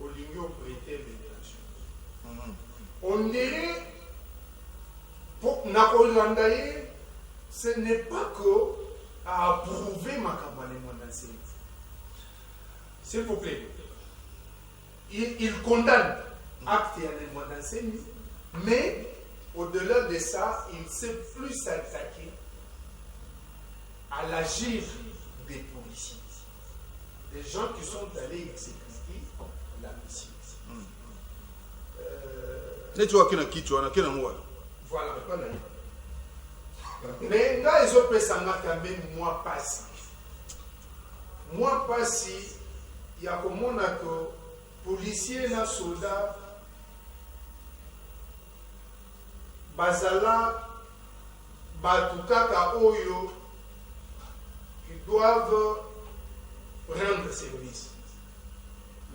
olingi prêter l'intention. On dirait ce n'est pas que à approuver ma campagne mondiale. S'il vous plaît, il condamne acte et mondiale, mais au-delà de ça, il sait plus s'attaquer à l'agir des policiers, des gens qui sont allés exécuter la mission. Voilà, mais là, ils ont fait ça quand même, moi, pas si. Moi, pas si, il y a comme on a que policiers, les soldats, Bazala, Batukaka, Oyo, qui doivent rendre service.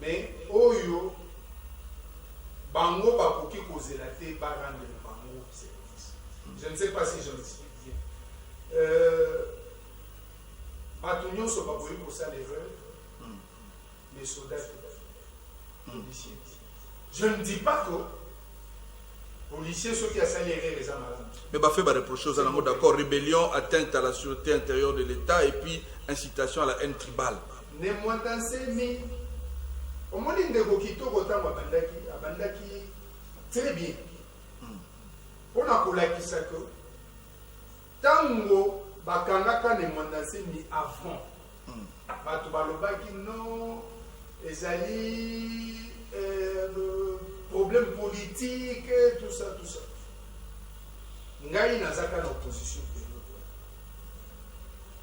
Mais Oyo, Bango, Bakoki, Kozélate, Barande. Je ne sais pas si je l'explique bien. Batunion se va pour ça l'erreur. Les soldats, policiers. Je ne dis pas que policiers, ceux qui ont ça l'erreur, les amalades. Mais bah fait reprocher aux alamos d'accord, rébellion, atteinte à la sûreté intérieure de l'État et puis incitation à la haine tribale. Ne moi danser mais au moins il ne kokito kotam abandaki très bien. On a collé ça que tango bakangaka ne mondase ni avant bato balobaki non ezali problème politique tout ça ngai nazaka na opposition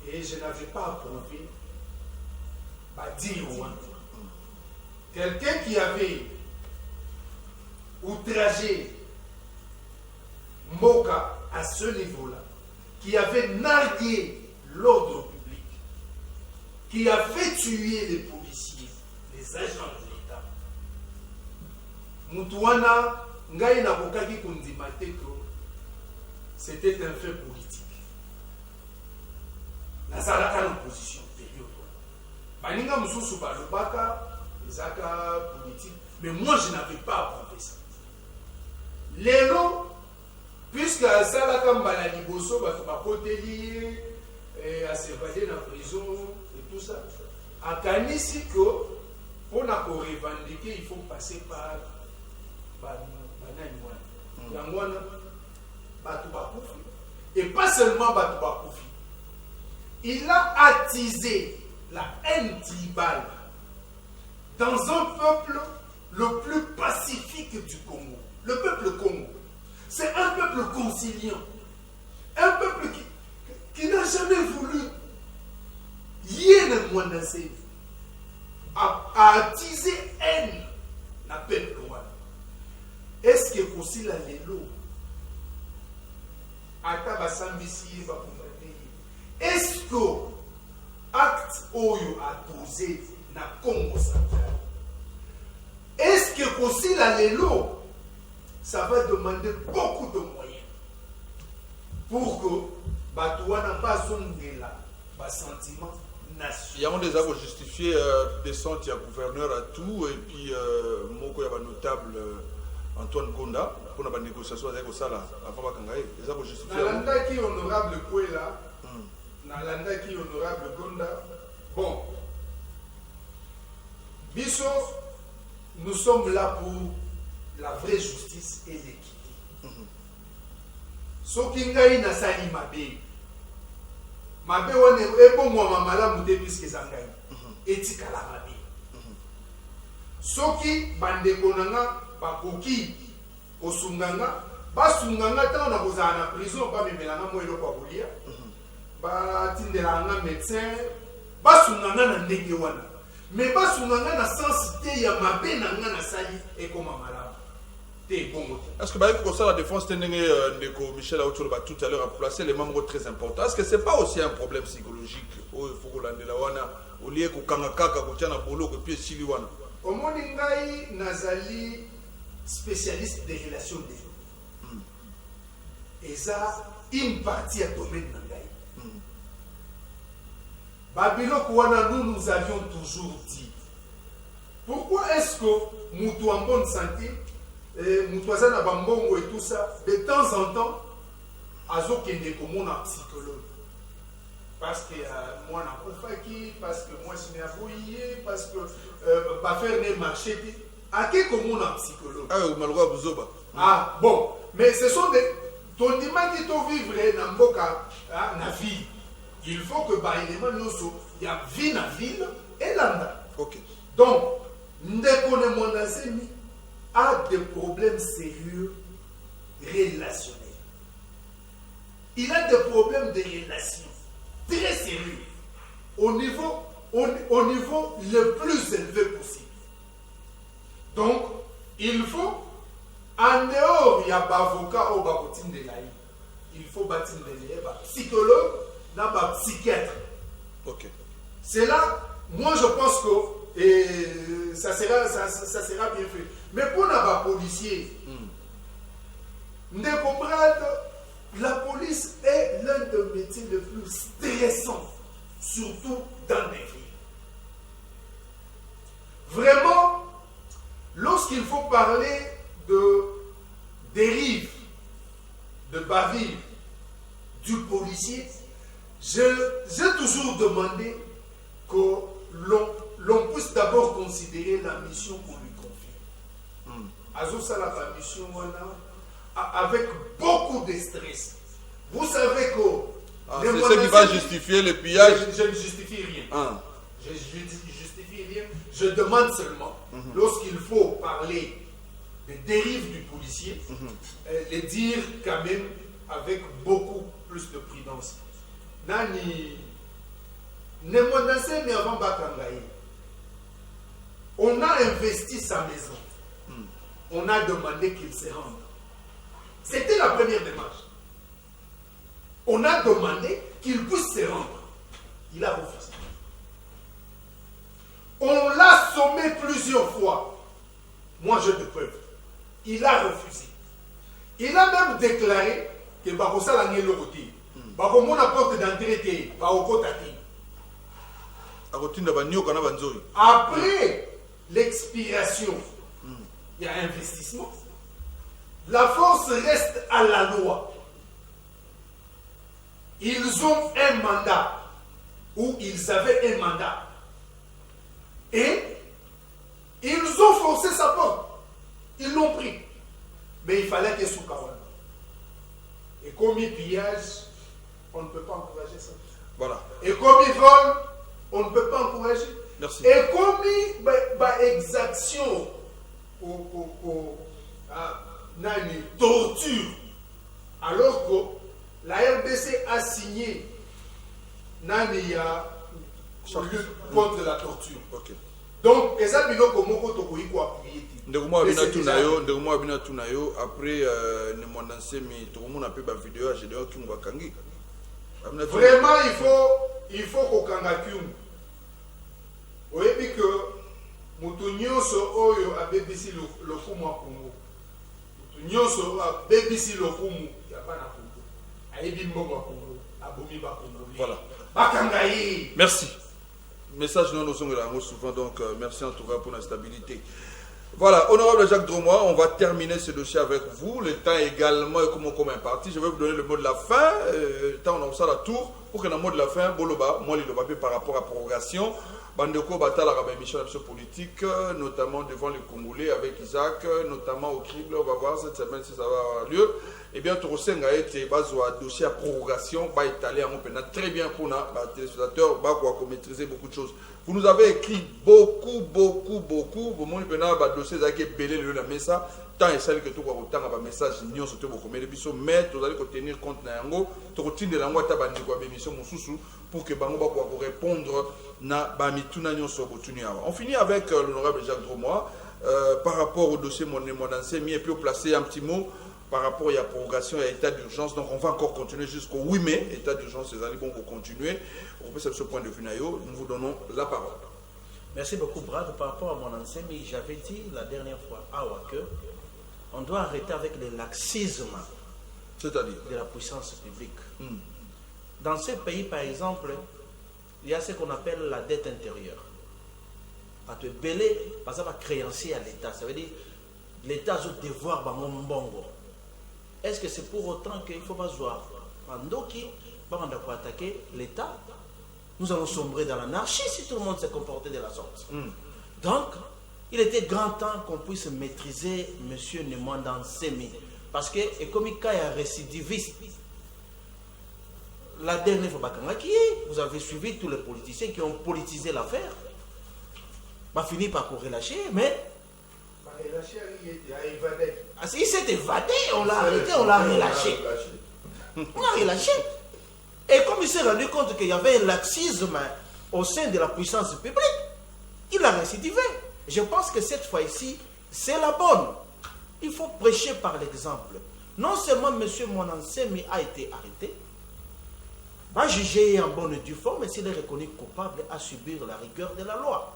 et je n'avais pas approuvé dire quelqu'un qui avait outragé Mboka à ce niveau-là, qui avait nargué l'ordre public, qui a fait tuer les policiers, les agents de l'État. Moutouana, ngai na kokaki kondimate que c'était un fait politique. Nazalaka l'opposition période. Baninga mususu balobaka, ezaka politique, mais moi je n'avais pas approuvé ça. Lelo, puisque Azalaka mbala liboso, bato bakoteli, à s'évader dans la prison et tout ça, à Kanisi que pour la revendiquer, il faut passer par et pas seulement Batou Bakoufi. Il a attisé la haine tribale dans un peuple le plus pacifique du Congo. Le peuple Congo. C'est un peuple conciliant. Un peuple qui n'a jamais voulu à attiser haine na peuple. Est-ce que aussi la lelo est-ce que acte oyo a posé na Congo central? Est-ce que aussi la lelo ça va demander beaucoup de moyens pour que Batouana pas zongela ba sentiment national. Il y a des gens qui justifier descente il y a gouverneur à tout et puis moko ya ba notable Antoine Gonda pour la négociation avec Osala avant Bakangaye. Les gens justifier. Nalanda qui honorable Kouela, Nalanda qui honorable Gonda. Bon, Bisso, nous sommes là pour la vraie justice et l'équité. Sokingaï na sali mabe. Mabe wane ebo mwa mamala mude puisque zangaï. Etika la mabe. Soki bande konanga bakoki osunganga basunganga tant na kozana na prison pa memelanga mo eloko abolia. Ba tindelanga médecin basunganga na ndenge wana. Mais basunganga na sens te ya mabe na nga na sali ekoma malamu. Est-ce que pour ça la défense Ndeko Michel Aoutoulo tout à l'heure a placé les membres très importants? Est-ce que c'est pas aussi un problème psychologique? Il faut que l'année la wana au lieu que kangakaka kotiana bolo que puis sili wana. Omoningai nazali spécialiste des relations des gens. Et ça une partie à domaine nangai. Babylone wana nous avions toujours dit. Pourquoi est-ce que Moutou en bonne santé Moutouaza na bambongo et tout ça, de temps en temps, azo kende comme un psychologue. Parce que moi na kofaki, parce que moi je n'ai abouillé, parce que pas faire des marchés. À qui comme un psychologue? Ah, malgré Bouzoba. Ah, bon, mais ce sont des. Ton dimanche qui te vivre na mboka, na vie. Il faut que bah élément noso, il y a vie na ville et landa. Ok. Donc, ndeko ne mondasemi a des problèmes sérieux relationnels. Il a des problèmes de relations très sérieux au niveau le plus élevé possible. Donc, il faut, en dehors, il y a un avocat au Bakotin de l'Aïe. Il faut bâtir un psychologue, un psychiatre. Ok. C'est là, moi je pense que et ça sera bien fait. Mais pour les policiers, la police est l'un des métiers les plus stressants, surtout dans les villes. Vraiment, lorsqu'il faut parler de dérive, de bavure du policier, j'ai toujours demandé que l'on puisse d'abord considérer la mission qu'on lui confie. Azosa la mission avec beaucoup de stress. Vous savez que c'est ce qui va justifier le pillage. Je ne justifie rien. Je ne justifie rien. Je demande seulement, lorsqu'il faut parler des dérives du policier, les dire quand même avec beaucoup plus de prudence. Nani ne monacé mais avant Bakangaï. On a investi sa maison. On a demandé qu'il se rende. C'était la première démarche. On a demandé qu'il puisse se rendre. Il a refusé. On l'a sommé plusieurs fois. Moi, j'ai des preuves. Il a refusé. Il a même déclaré que Bakosa l'a le côté. Bakomo na porte d'entrée, Bakota. Après l'expiration, il y a investissement. La force reste à la loi. Ils ont un mandat, ou ils avaient un mandat. Et ils ont forcé sa porte. Ils l'ont pris. Mais il fallait qu'il soit Kawana. Et comme il pillage, on ne peut pas encourager ça. Voilà. Et comme il vole, on ne peut pas encourager. Merci. Et comme il exaction, torture, alors que la RDC a signé Nania lutte contre la torture. Ok. Donc, les amis, comment on peut appuyer. Après, vraiment, il faut qu'on kangakume. Vous voyez que Moutounyoso Oyo a BBC le Fumu à Congo. Moutounyoso a BBC le Fumu, il n'y a pas de Congo. Aïbi Mbongo à Congo, Abomi à Congo. Voilà. Bakangaï. Merci. Message non nous souvent, donc merci en tout cas pour la stabilité. Voilà, honorable Jacques Dromois, on va terminer ce dossier avec vous. Le temps également est comme un parti. Je vais vous donner le mot de la fin. Le temps, on a ça la tour. Pour que le mot de la fin, Boloba, moi, il va par rapport à la prorogation. Bandeko Batala a une émission politique, notamment devant les Congolais avec Isaac, notamment au crible. On va voir cette semaine si ça va avoir lieu. Eh bien, Torosen a été basé sur un dossier à prorogation, va étaler en open très bien pour nos téléspectateurs, va maîtriser beaucoup de choses. Vous nous avez écrit beaucoup. Vous m'avez dit que le dossier a été belé le message. Tant et celle que tout autant un message n'y a sauté beaucoup mais mais vous allez tenir compte na yango to de la ngwa tabandi kwa émission mususu pour que bango ba ko répondre na ba mituna nyonso botuni awa. On finit avec l'honorable Jacques Dromois par rapport au dossier mon ancien et puis placer un petit mot par rapport à la prorogation et à l'état d'urgence. Donc on va encore continuer jusqu'au 8 mai, état d'urgence, les allez bon pour continuer. On peut ce point de vue nayo, nous vous donnons la parole. Merci beaucoup Brad. Par rapport à mon ancien, mais j'avais dit la dernière fois que on doit arrêter avec le laxisme de la puissance publique. Dans ces pays, par exemple, il y a ce qu'on appelle la dette intérieure. À te belé, par exemple, à créancier à l'État. Ça veut dire l'État a un devoir dans mon bongo. Est-ce que c'est pour autant qu'il faut pas voir Mandoki, pas attaquer l'État? Nous allons sombrer dans l'anarchie si tout le monde s'est comporté de la sorte. Donc, il était grand temps qu'on puisse maîtriser M. Nemwanda Nsemi. Parce que, et comme il y a récidiviste, la dernière fois, vous avez suivi tous les politiciens qui ont politisé l'affaire. Va finir par relâcher, mais. Il s'est évadé, on l'a arrêté, on l'a relâché. On l'a relâché. Et comme il s'est rendu compte qu'il y avait un laxisme au sein de la puissance publique, il a récidivé. Je pense que cette fois-ci, c'est la bonne. Il faut prêcher par l'exemple. Non seulement M. Monansemi a été arrêté, va juger en bonne et due forme, mais s'il est reconnu coupable, à subir la rigueur de la loi.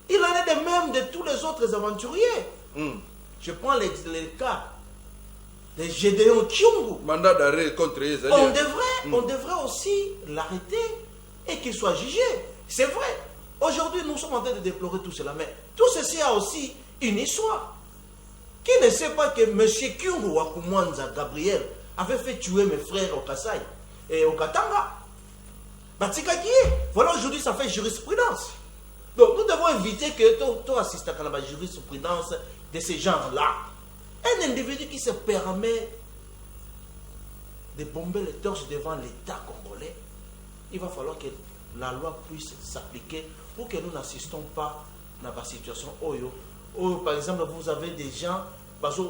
Il en est de même de tous les autres aventuriers. Je prends le cas de Gédéon Kyungu. Mandat d'arrêt contre les on devrait aussi l'arrêter et qu'il soit jugé. C'est vrai. Aujourd'hui, nous sommes en train de déplorer tout cela, mais tout ceci a aussi une histoire. Qui ne sait pas que M. Kyungu Wakumwanza Gabriel avait fait tuer mes frères au Kasaï et au Katanga? Voilà, aujourd'hui, ça fait jurisprudence. Donc, nous devons éviter que tout assiste à la jurisprudence de ces gens-là. Un individu qui se permet de bomber les torches devant l'État congolais, il va falloir que la loi puisse s'appliquer pour que nous n'assistons pas dans la situation où, par exemple, vous avez des gens qui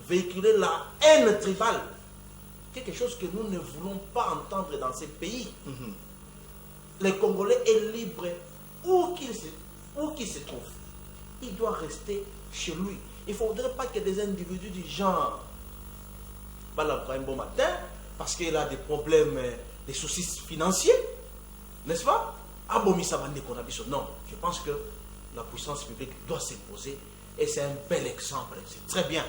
véhiculer la haine tribale. Quelque chose que nous ne voulons pas entendre dans ces pays. Le Congolais est libre où qu'il se trouve. Il doit rester chez lui. Il ne faudrait pas que des individus du genre un bon matin parce qu'il a des problèmes, des soucis financiers, n'est-ce pas? Non, je pense que la puissance publique doit s'imposer et c'est un bel exemple. C'est très bien.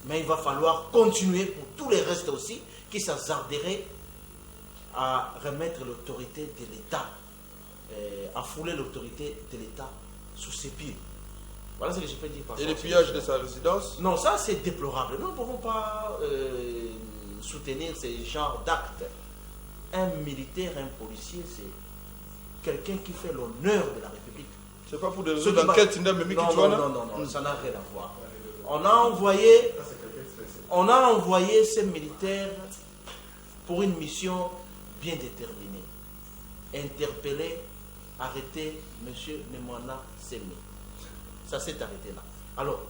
Mais il va falloir continuer pour tous les restes aussi qui s'hasarderaient à remettre l'autorité de l'État, à fouler l'autorité de l'État sous ses pieds. Voilà ce que je peux dire. Et le pillage de sa résidence? Non, ça c'est déplorable. Nous ne pouvons pas soutenir ces genres d'actes. Un militaire, un policier, c'est quelqu'un qui fait l'honneur de la République. C'est pas pour des raisons d'enquête, non, ça n'a rien à voir. On a envoyé ces militaires pour une mission bien déterminée. Interpeller, arrêter M. Nemwana Semi. Ça s'est arrêté là. Alors,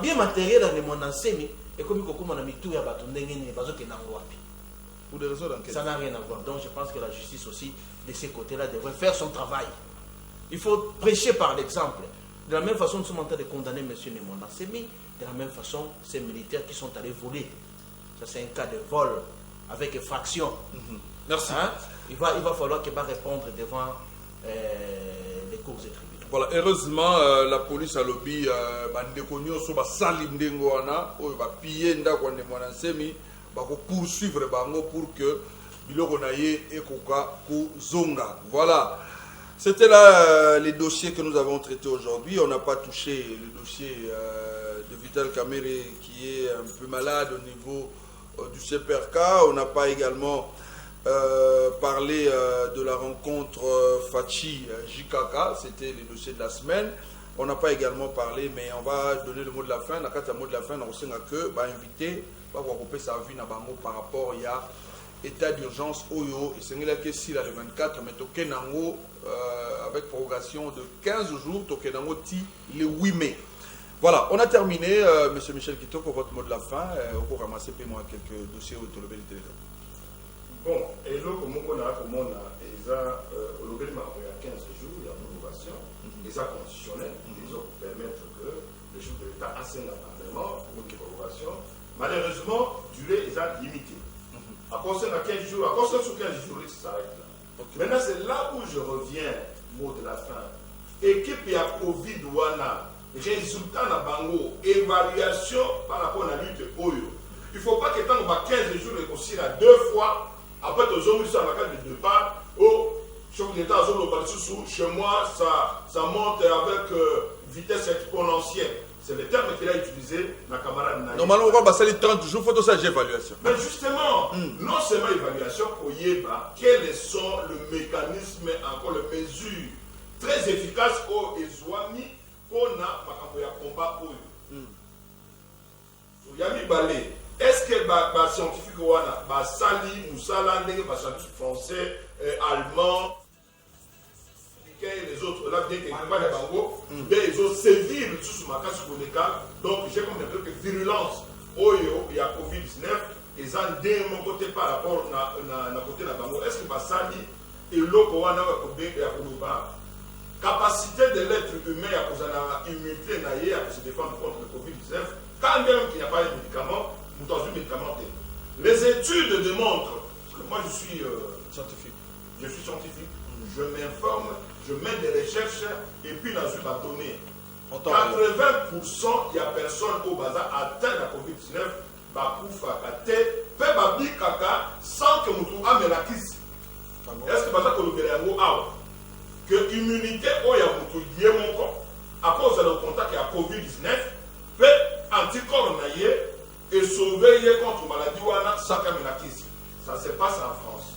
bien matériel à Nemwana Semi, et comme on a mis tout à pour des raisons d'enquête. Ça n'a rien à voir. Donc je pense que la justice aussi, de ces côtés-là, devrait faire son travail. Il faut prêcher par l'exemple. De la même façon, nous sommes en train de condamner M. Nemwana Semi. De la même façon, ces militaires qui sont allés voler. Ça, c'est un cas de vol avec effraction. Merci. Hein? Il va falloir qu'il va répondre devant les cours et tribunaux. Voilà, heureusement, la police a lobby, bandeko so ba salim dengoana, o ba piller ndako Nemwana Semi, ba ko poursuivre bango pour que biloko na ye ekoka ko zonga. Voilà. C'était là les dossiers que nous avons traités aujourd'hui. On n'a pas touché le dossier de Vital Kamerhe qui est un peu malade au niveau du CPRK. On n'a pas également parlé de la rencontre Fachi JKK. C'était le dossier de la semaine. On n'a pas également parlé, mais on va donner le mot de la fin. Dans le mot de la fin, on va inviter par rapport il y a état d'urgence Oyo et c'est que si le 24 mais Tokenango avec prorogation de 15 jours Tokenango ti le 8 mai. Voilà, on a terminé. Monsieur Michel Kitoko, votre mot de la fin. Pour ramasser moi quelques dossiers au Tolobeli Télécom. Bon, et là, comme on a, il y a 15 jours, il y a une prorogation, et ça conditionnel, pour permettre que le chef de l'État assène le Parlement pour une prorogation. Malheureusement, durée est limitée. À cause de 15 jours, à cause de 15 jours, il s'arrête là. Okay. Maintenant, c'est là où je reviens, mot de la fin. Équipe y a Covid Wana, résultat na bango, évaluation par rapport à la lutte Oyo. Il ne faut pas que tant qu'on va 15 jours et qu'on s'y a 2 fois, après que nous sommes à la carte de départ, au chef d'État, chez moi, ça monte avec vitesse exponentielle. C'est le terme qu'il a utilisé, la camarade Naïf. Normalement, on va passer les 30 jours, il faut aussi évaluation. Mais justement, non seulement évaluation, pour Yéba, quels sont les mécanismes, encore les mesures très efficaces au Ezouami pour le combat au Yami Balé. Est-ce que les scientifiques, Sali, Moussala, les scientifiques français, allemands, les autres, là, bien qu'il n'y ait pas de bango, ils ont sévir sous ma casse pour les cas. Donc, j'ai comme l'impression que virulence, il y a Covid-19, ils ont de mon côté par rapport à côté de la bango. Est-ce que Bassali et l'eau, capacité de l'être humain à cause de l'immunité, à se défendre contre le Covid-19, quand même qu'il n'y a pas de médicaments, nous avons un médicament. Les études démontrent, parce que moi je suis scientifique, je m'informe, je mets des recherches et puis dans une bâtonnée. 80% il y a personne au bazar atteint la Covid-19, sans que nous ayons la kiss. Est-ce que bazar que l'immunité est mon corps à cause de contact avec la Covid-19 peut anticorps et sauver contre la maladie sans que la kiss. Ça se passe en France.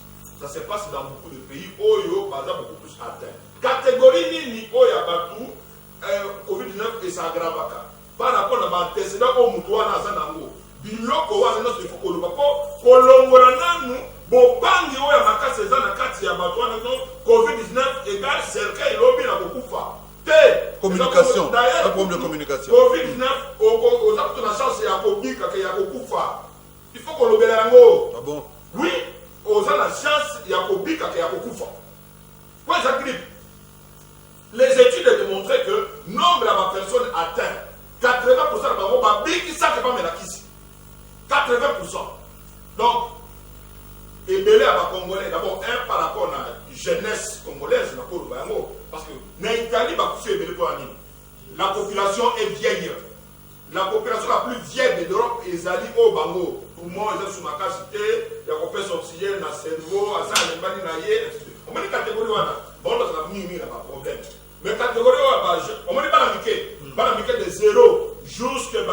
Ça se passe dans beaucoup de pays où il y a beaucoup plus atteint. Catégorie Nini, où il y a partout, Covid-19 et ça aggrave. Par rapport à l'antécédent, au Moutouana, Zanango, Biloko, Wazanos, il faut que le papa, Kolongorana, Bobangi, où il y a Maka Cézanne, Kati, Yabatouana, Covid-19 égale cercueil, lobby, la beaucoup fa. Communication, un problème de communication. Covid-19, aux actes de la chance, il y a beaucoup fa. Il faut qu'on le bélango. Ah bon? Oui. Aux gens la science, il y a beaucoup de fois. Quoi ça grippe? Les études ont démontré que nombre de personnes atteintes, 80% de personnes qui savent pas la kiss. 80%. Donc, et belé à Congolais, d'abord, par rapport à jeunesse congolaise, parce que Naïtali va faire la population est vieille. La population la plus vieille de l'Europe est Ali au Bango. Pour moi, ils sont sur ma cité, il y a copains sorciers, dans le cerveau, à ça, les bani naïe, on m'a dit catégorie, bon, là, ça n'a pas de problème. Mais catégorie, on m'a dit de 0 jusqu'à 5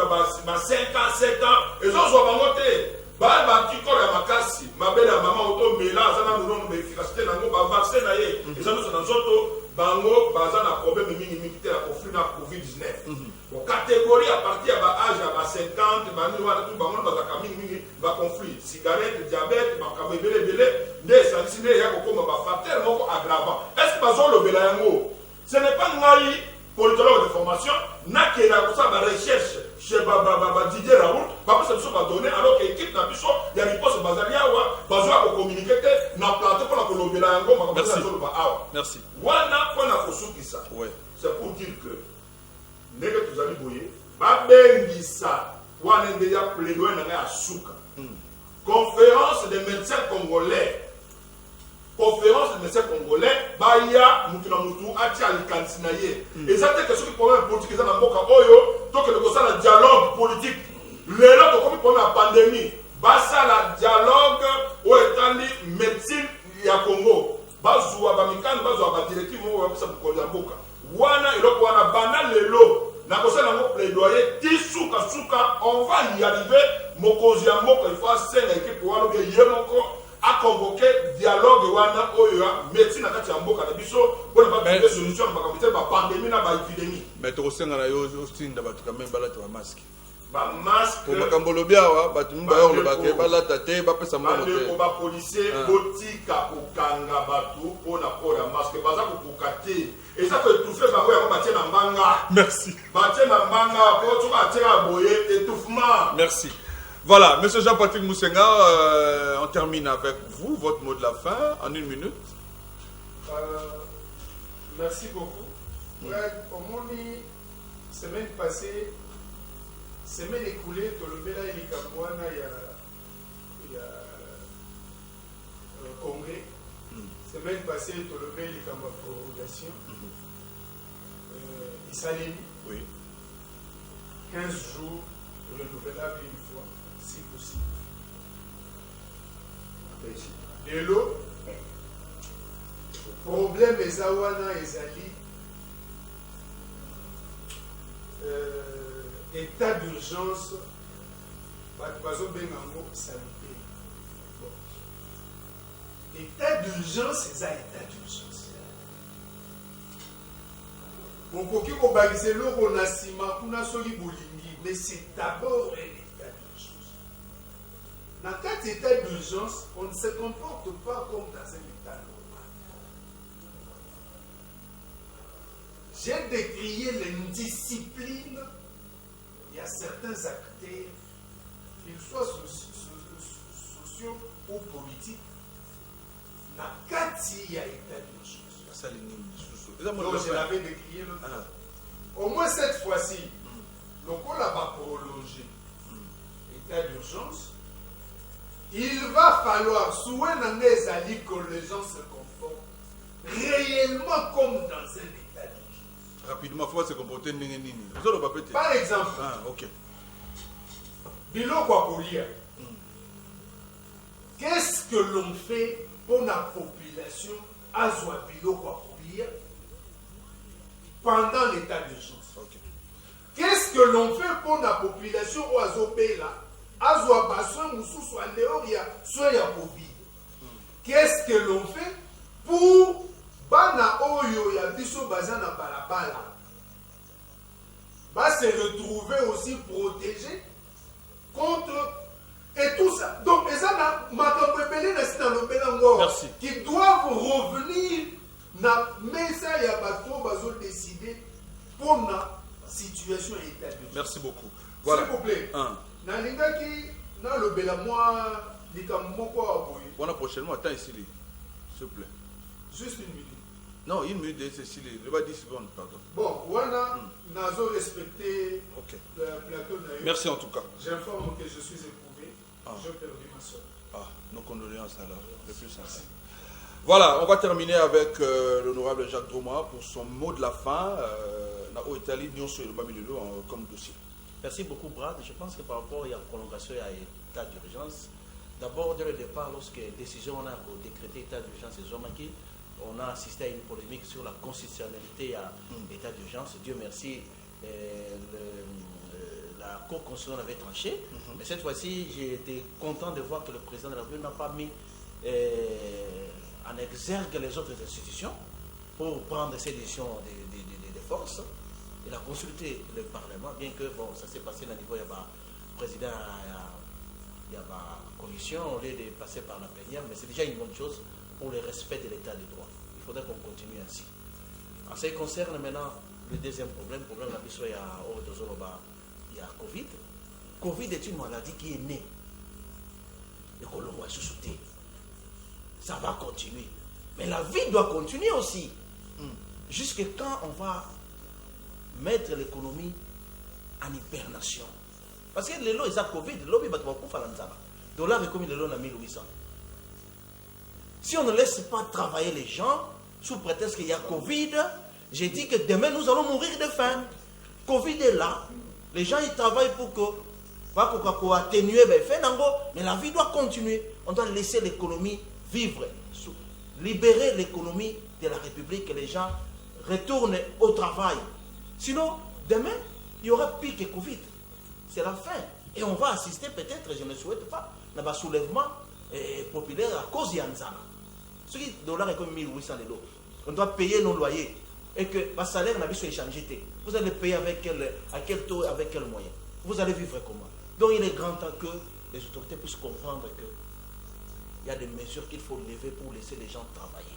ans, 7 ans, et ça, on va monter. Bah, tu connais ma casse, ma belle maman, auto, mais là, ça n'a pas d'efficacité, dans le vaccin, et ça, nous sommes dans auto. Bango, bazan a problème de minimité à conflit dans Covid-19. Donc, catégorie à partir de l'âge à 50, bango, va conflit. Cigarette, diabète, des sanction, il y a un facteur aggravant. Est-ce que bazan le belayango? Ce n'est pas une politologue de formation, n'a que la recherche chez Didier Raoult, parce que ça va donner, alors que l'équipe n'a plus ça, il y a une réponse basalia, bazan a communiqué, n'a planté pour la Colombialango, merci. C'est pour dire que nous avons boyé, Babengisa, Wanendeya plaidoyer à Souka. Conférence des médecins congolais. Conférence des médecins congolais, Baya, Moutunamutu, Atia Alikantinaye. Et ça, c'est quelque chose qui problème politique, dans la Moka Oyo, donc le dialogue politique. Les autres, comme pour la pandémie, Bassa la dialogue, où est médecine, il y a Congo. Bazouwa bamikan bazouwa ba directive mo wabisa bukolia mboka wana iloko wana bana lelo na kosala ngo plaidoyer tisuka suka on va y arriver mokozi ya mboka il faut senga équipe wana bien yemoko a convoquer dialogue wana oyo médecine kati ya mboka na biso pour pas trouver solution na bakabité ba pandémie na ba épidémie mais to senga na yo ostinda batu quand même balata ba masque ba masque pour makambolo biawa batu mba yo le baké balata te ba pesa mo te ko ba policier botika kokanga batu pona pora masque baza ko kokate et ça peut étouffer ba ko ya batie na mbanga merci batie na mbanga ko to ba tira boye étouffement merci. Voilà, monsieur Jean-Patrick Moussenga, on termine avec vous, votre mot de la fin, en 1 minute. Merci beaucoup. Au moins, semaine passée, semaine écoulée, Tolobela et Likambouana, il y a congrès. Semaine passée, Tolobela et Likamba prorogation. Isalini. Oui. 15 jours, renouvelable une fois, si possible. De l'eau, problème Ezawana Ezali, état d'urgence, Bazo Bengango sanitaire. État d'urgence, c'est un état d'urgence. On peut organiser l'eau, on a ciment, on a soli bolingi, mais c'est d'abord un état d'urgence. Dans cet état d'urgence, on ne se comporte pas comme dans un état normal. J'ai décrié l'indiscipline. Il y a certains acteurs, qu'ils soient sociaux ou politiques, dans il y a état d'urgence. Donc je l'avais décrié l'autre fois. Au moins cette fois-ci, le col va prolonger état d'urgence. Il va falloir, souhait que les gens se comportent réellement comme dans un état d'urgence. Rapidement, il faut se comporter. Par exemple, Biloko Akolia, qu'est-ce que l'on fait pour la population Azwa Biloko Akolia pendant l'état d'urgence? Qu'est-ce que l'on fait pour la population Oazopela Azwa Basson Moussou en dehors, il y a Covid? Qu'est-ce que l'on fait pour Bana Oyo ya Biso Bazana Balabala va se retrouver aussi protégé contre et tout ça? Donc, les merci. Qui doivent revenir mais ça, il y a pas trop décider pour la situation état d'urgence. Merci beaucoup. Voilà. S'il vous plaît. Voilà, prochainement, attends ici, s'il vous plaît. Juste 1 minute. Non, 1 minute, c'est ici, il va 10 secondes, pardon. Bon, voilà, nous avons respecté le plateau. Merci en tout cas. J'informe que je suis éprouvé. Je perds ma soeur. Nos condoléances alors, le plus sincère. Voilà, on va terminer avec l'honorable Jacques Dromois pour son mot de la fin. Comme dossier. Merci beaucoup, Brad. Je pense que par rapport à la prolongation à l'état d'urgence, d'abord, dès le départ, lorsque la décision on a décrété l'état d'urgence et Zomaki, on a assisté à une polémique sur la constitutionnalité à l'état d'urgence. Dieu merci, la Cour constitutionnelle avait tranché. Mais cette fois-ci, j'ai été content de voir que le président de la République n'a pas mis en exergue les autres institutions pour prendre ces décisions de force. Il a consulté le Parlement, bien que bon, ça s'est passé au niveau, il y a le président, il y a la commission, au lieu de passer par la plénière, mais c'est déjà une bonne chose pour le respect de l'état de droit. Il faudrait qu'on continue ainsi. En ce qui concerne maintenant le deuxième problème il y a Covid. Covid est une maladie qui est née. Et qu'on le voit sous-sauter. Ça va continuer. Mais la vie doit continuer aussi. Jusqu'à quand on va mettre l'économie en hibernation. Parce que les lois, ils ont Covid, les lois, ils vont faire l'anzana. Dollar est comme les lois en 1800. Si on ne laisse pas travailler les gens, sous prétexte qu'il y a Covid, j'ai dit que demain nous allons mourir de faim. Covid est là. Les gens ils travaillent pour atténuer les faits, mais la vie doit continuer. On doit laisser l'économie vivre, libérer l'économie de la République, que les gens retournent au travail. Sinon, demain, il y aura pire que Covid. C'est la fin. Et on va assister peut-être, je ne souhaite pas, à un soulèvement populaire à cause de Yanzana. Ce qui dollar est comme 1800 $. On doit payer nos loyers. Et que le salaire n'a pas changé. Vous allez payer avec à quel taux, avec quel moyen? Vous allez vivre comment? Donc il est grand temps que les autorités puissent comprendre qu'il y a des mesures qu'il faut lever pour laisser les gens travailler.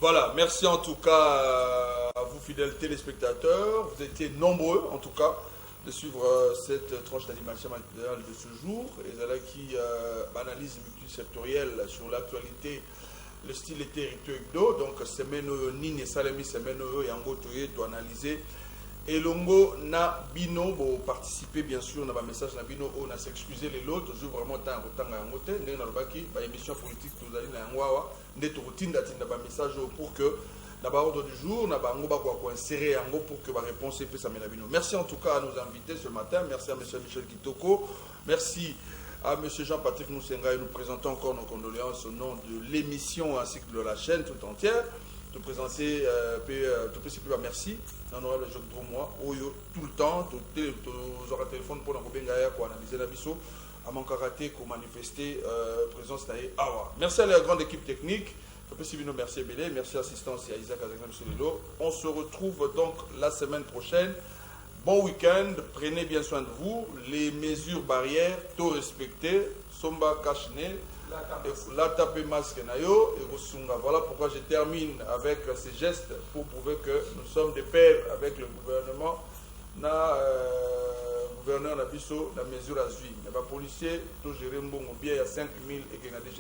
Voilà, merci en tout cas à vous fidèles téléspectateurs. Vous étiez nombreux en tout cas de suivre cette tranche d'animation matinale de ce jour. Et là qui analyse multisectorielle sur l'actualité, le style et territoire hebdo. Donc semaine nini salami semaine et en gotoye doit analyser. Et longo na bino pour participer bien sûr dans un message na bino on a s'excuser les autres toujours vraiment tant à ngote ndé na lobaki ba émission politique tous ali na ngwawa ndé to tinda ba message pour que na ba ordre du jour na ba ngoba ko insérer ngo pour que ba réponse puisse amener bino. Merci en tout cas à nos invités ce matin, merci à monsieur Michel Kitoko, merci à monsieur Jean-Patrick Moussenga et nous présentons encore nos condoléances au nom de l'émission ainsi que de la chaîne tout entière. Te présenter, te précipiter merci. On aura le jeu de 3 mois, tout le temps, tu auras téléphone pour analyser la biseau, à mon karaté, pour manifester présence d'ailleurs. Merci à la grande équipe technique. Merci Bélé, merci assistance et à Isaac Azakam. On se retrouve donc la semaine prochaine. Bon week-end, prenez bien soin de vous. Les mesures barrières, tout respecter. Somba Kachne. La tape masque nayo et Rosunga. Voilà pourquoi je termine avec ces gestes pour prouver que nous sommes des pairs avec le gouvernement. Gouverneur Nabiso, la mesure à suivre. Les policiers, tout gérer un bon bien à 5 000 et qu'il y a des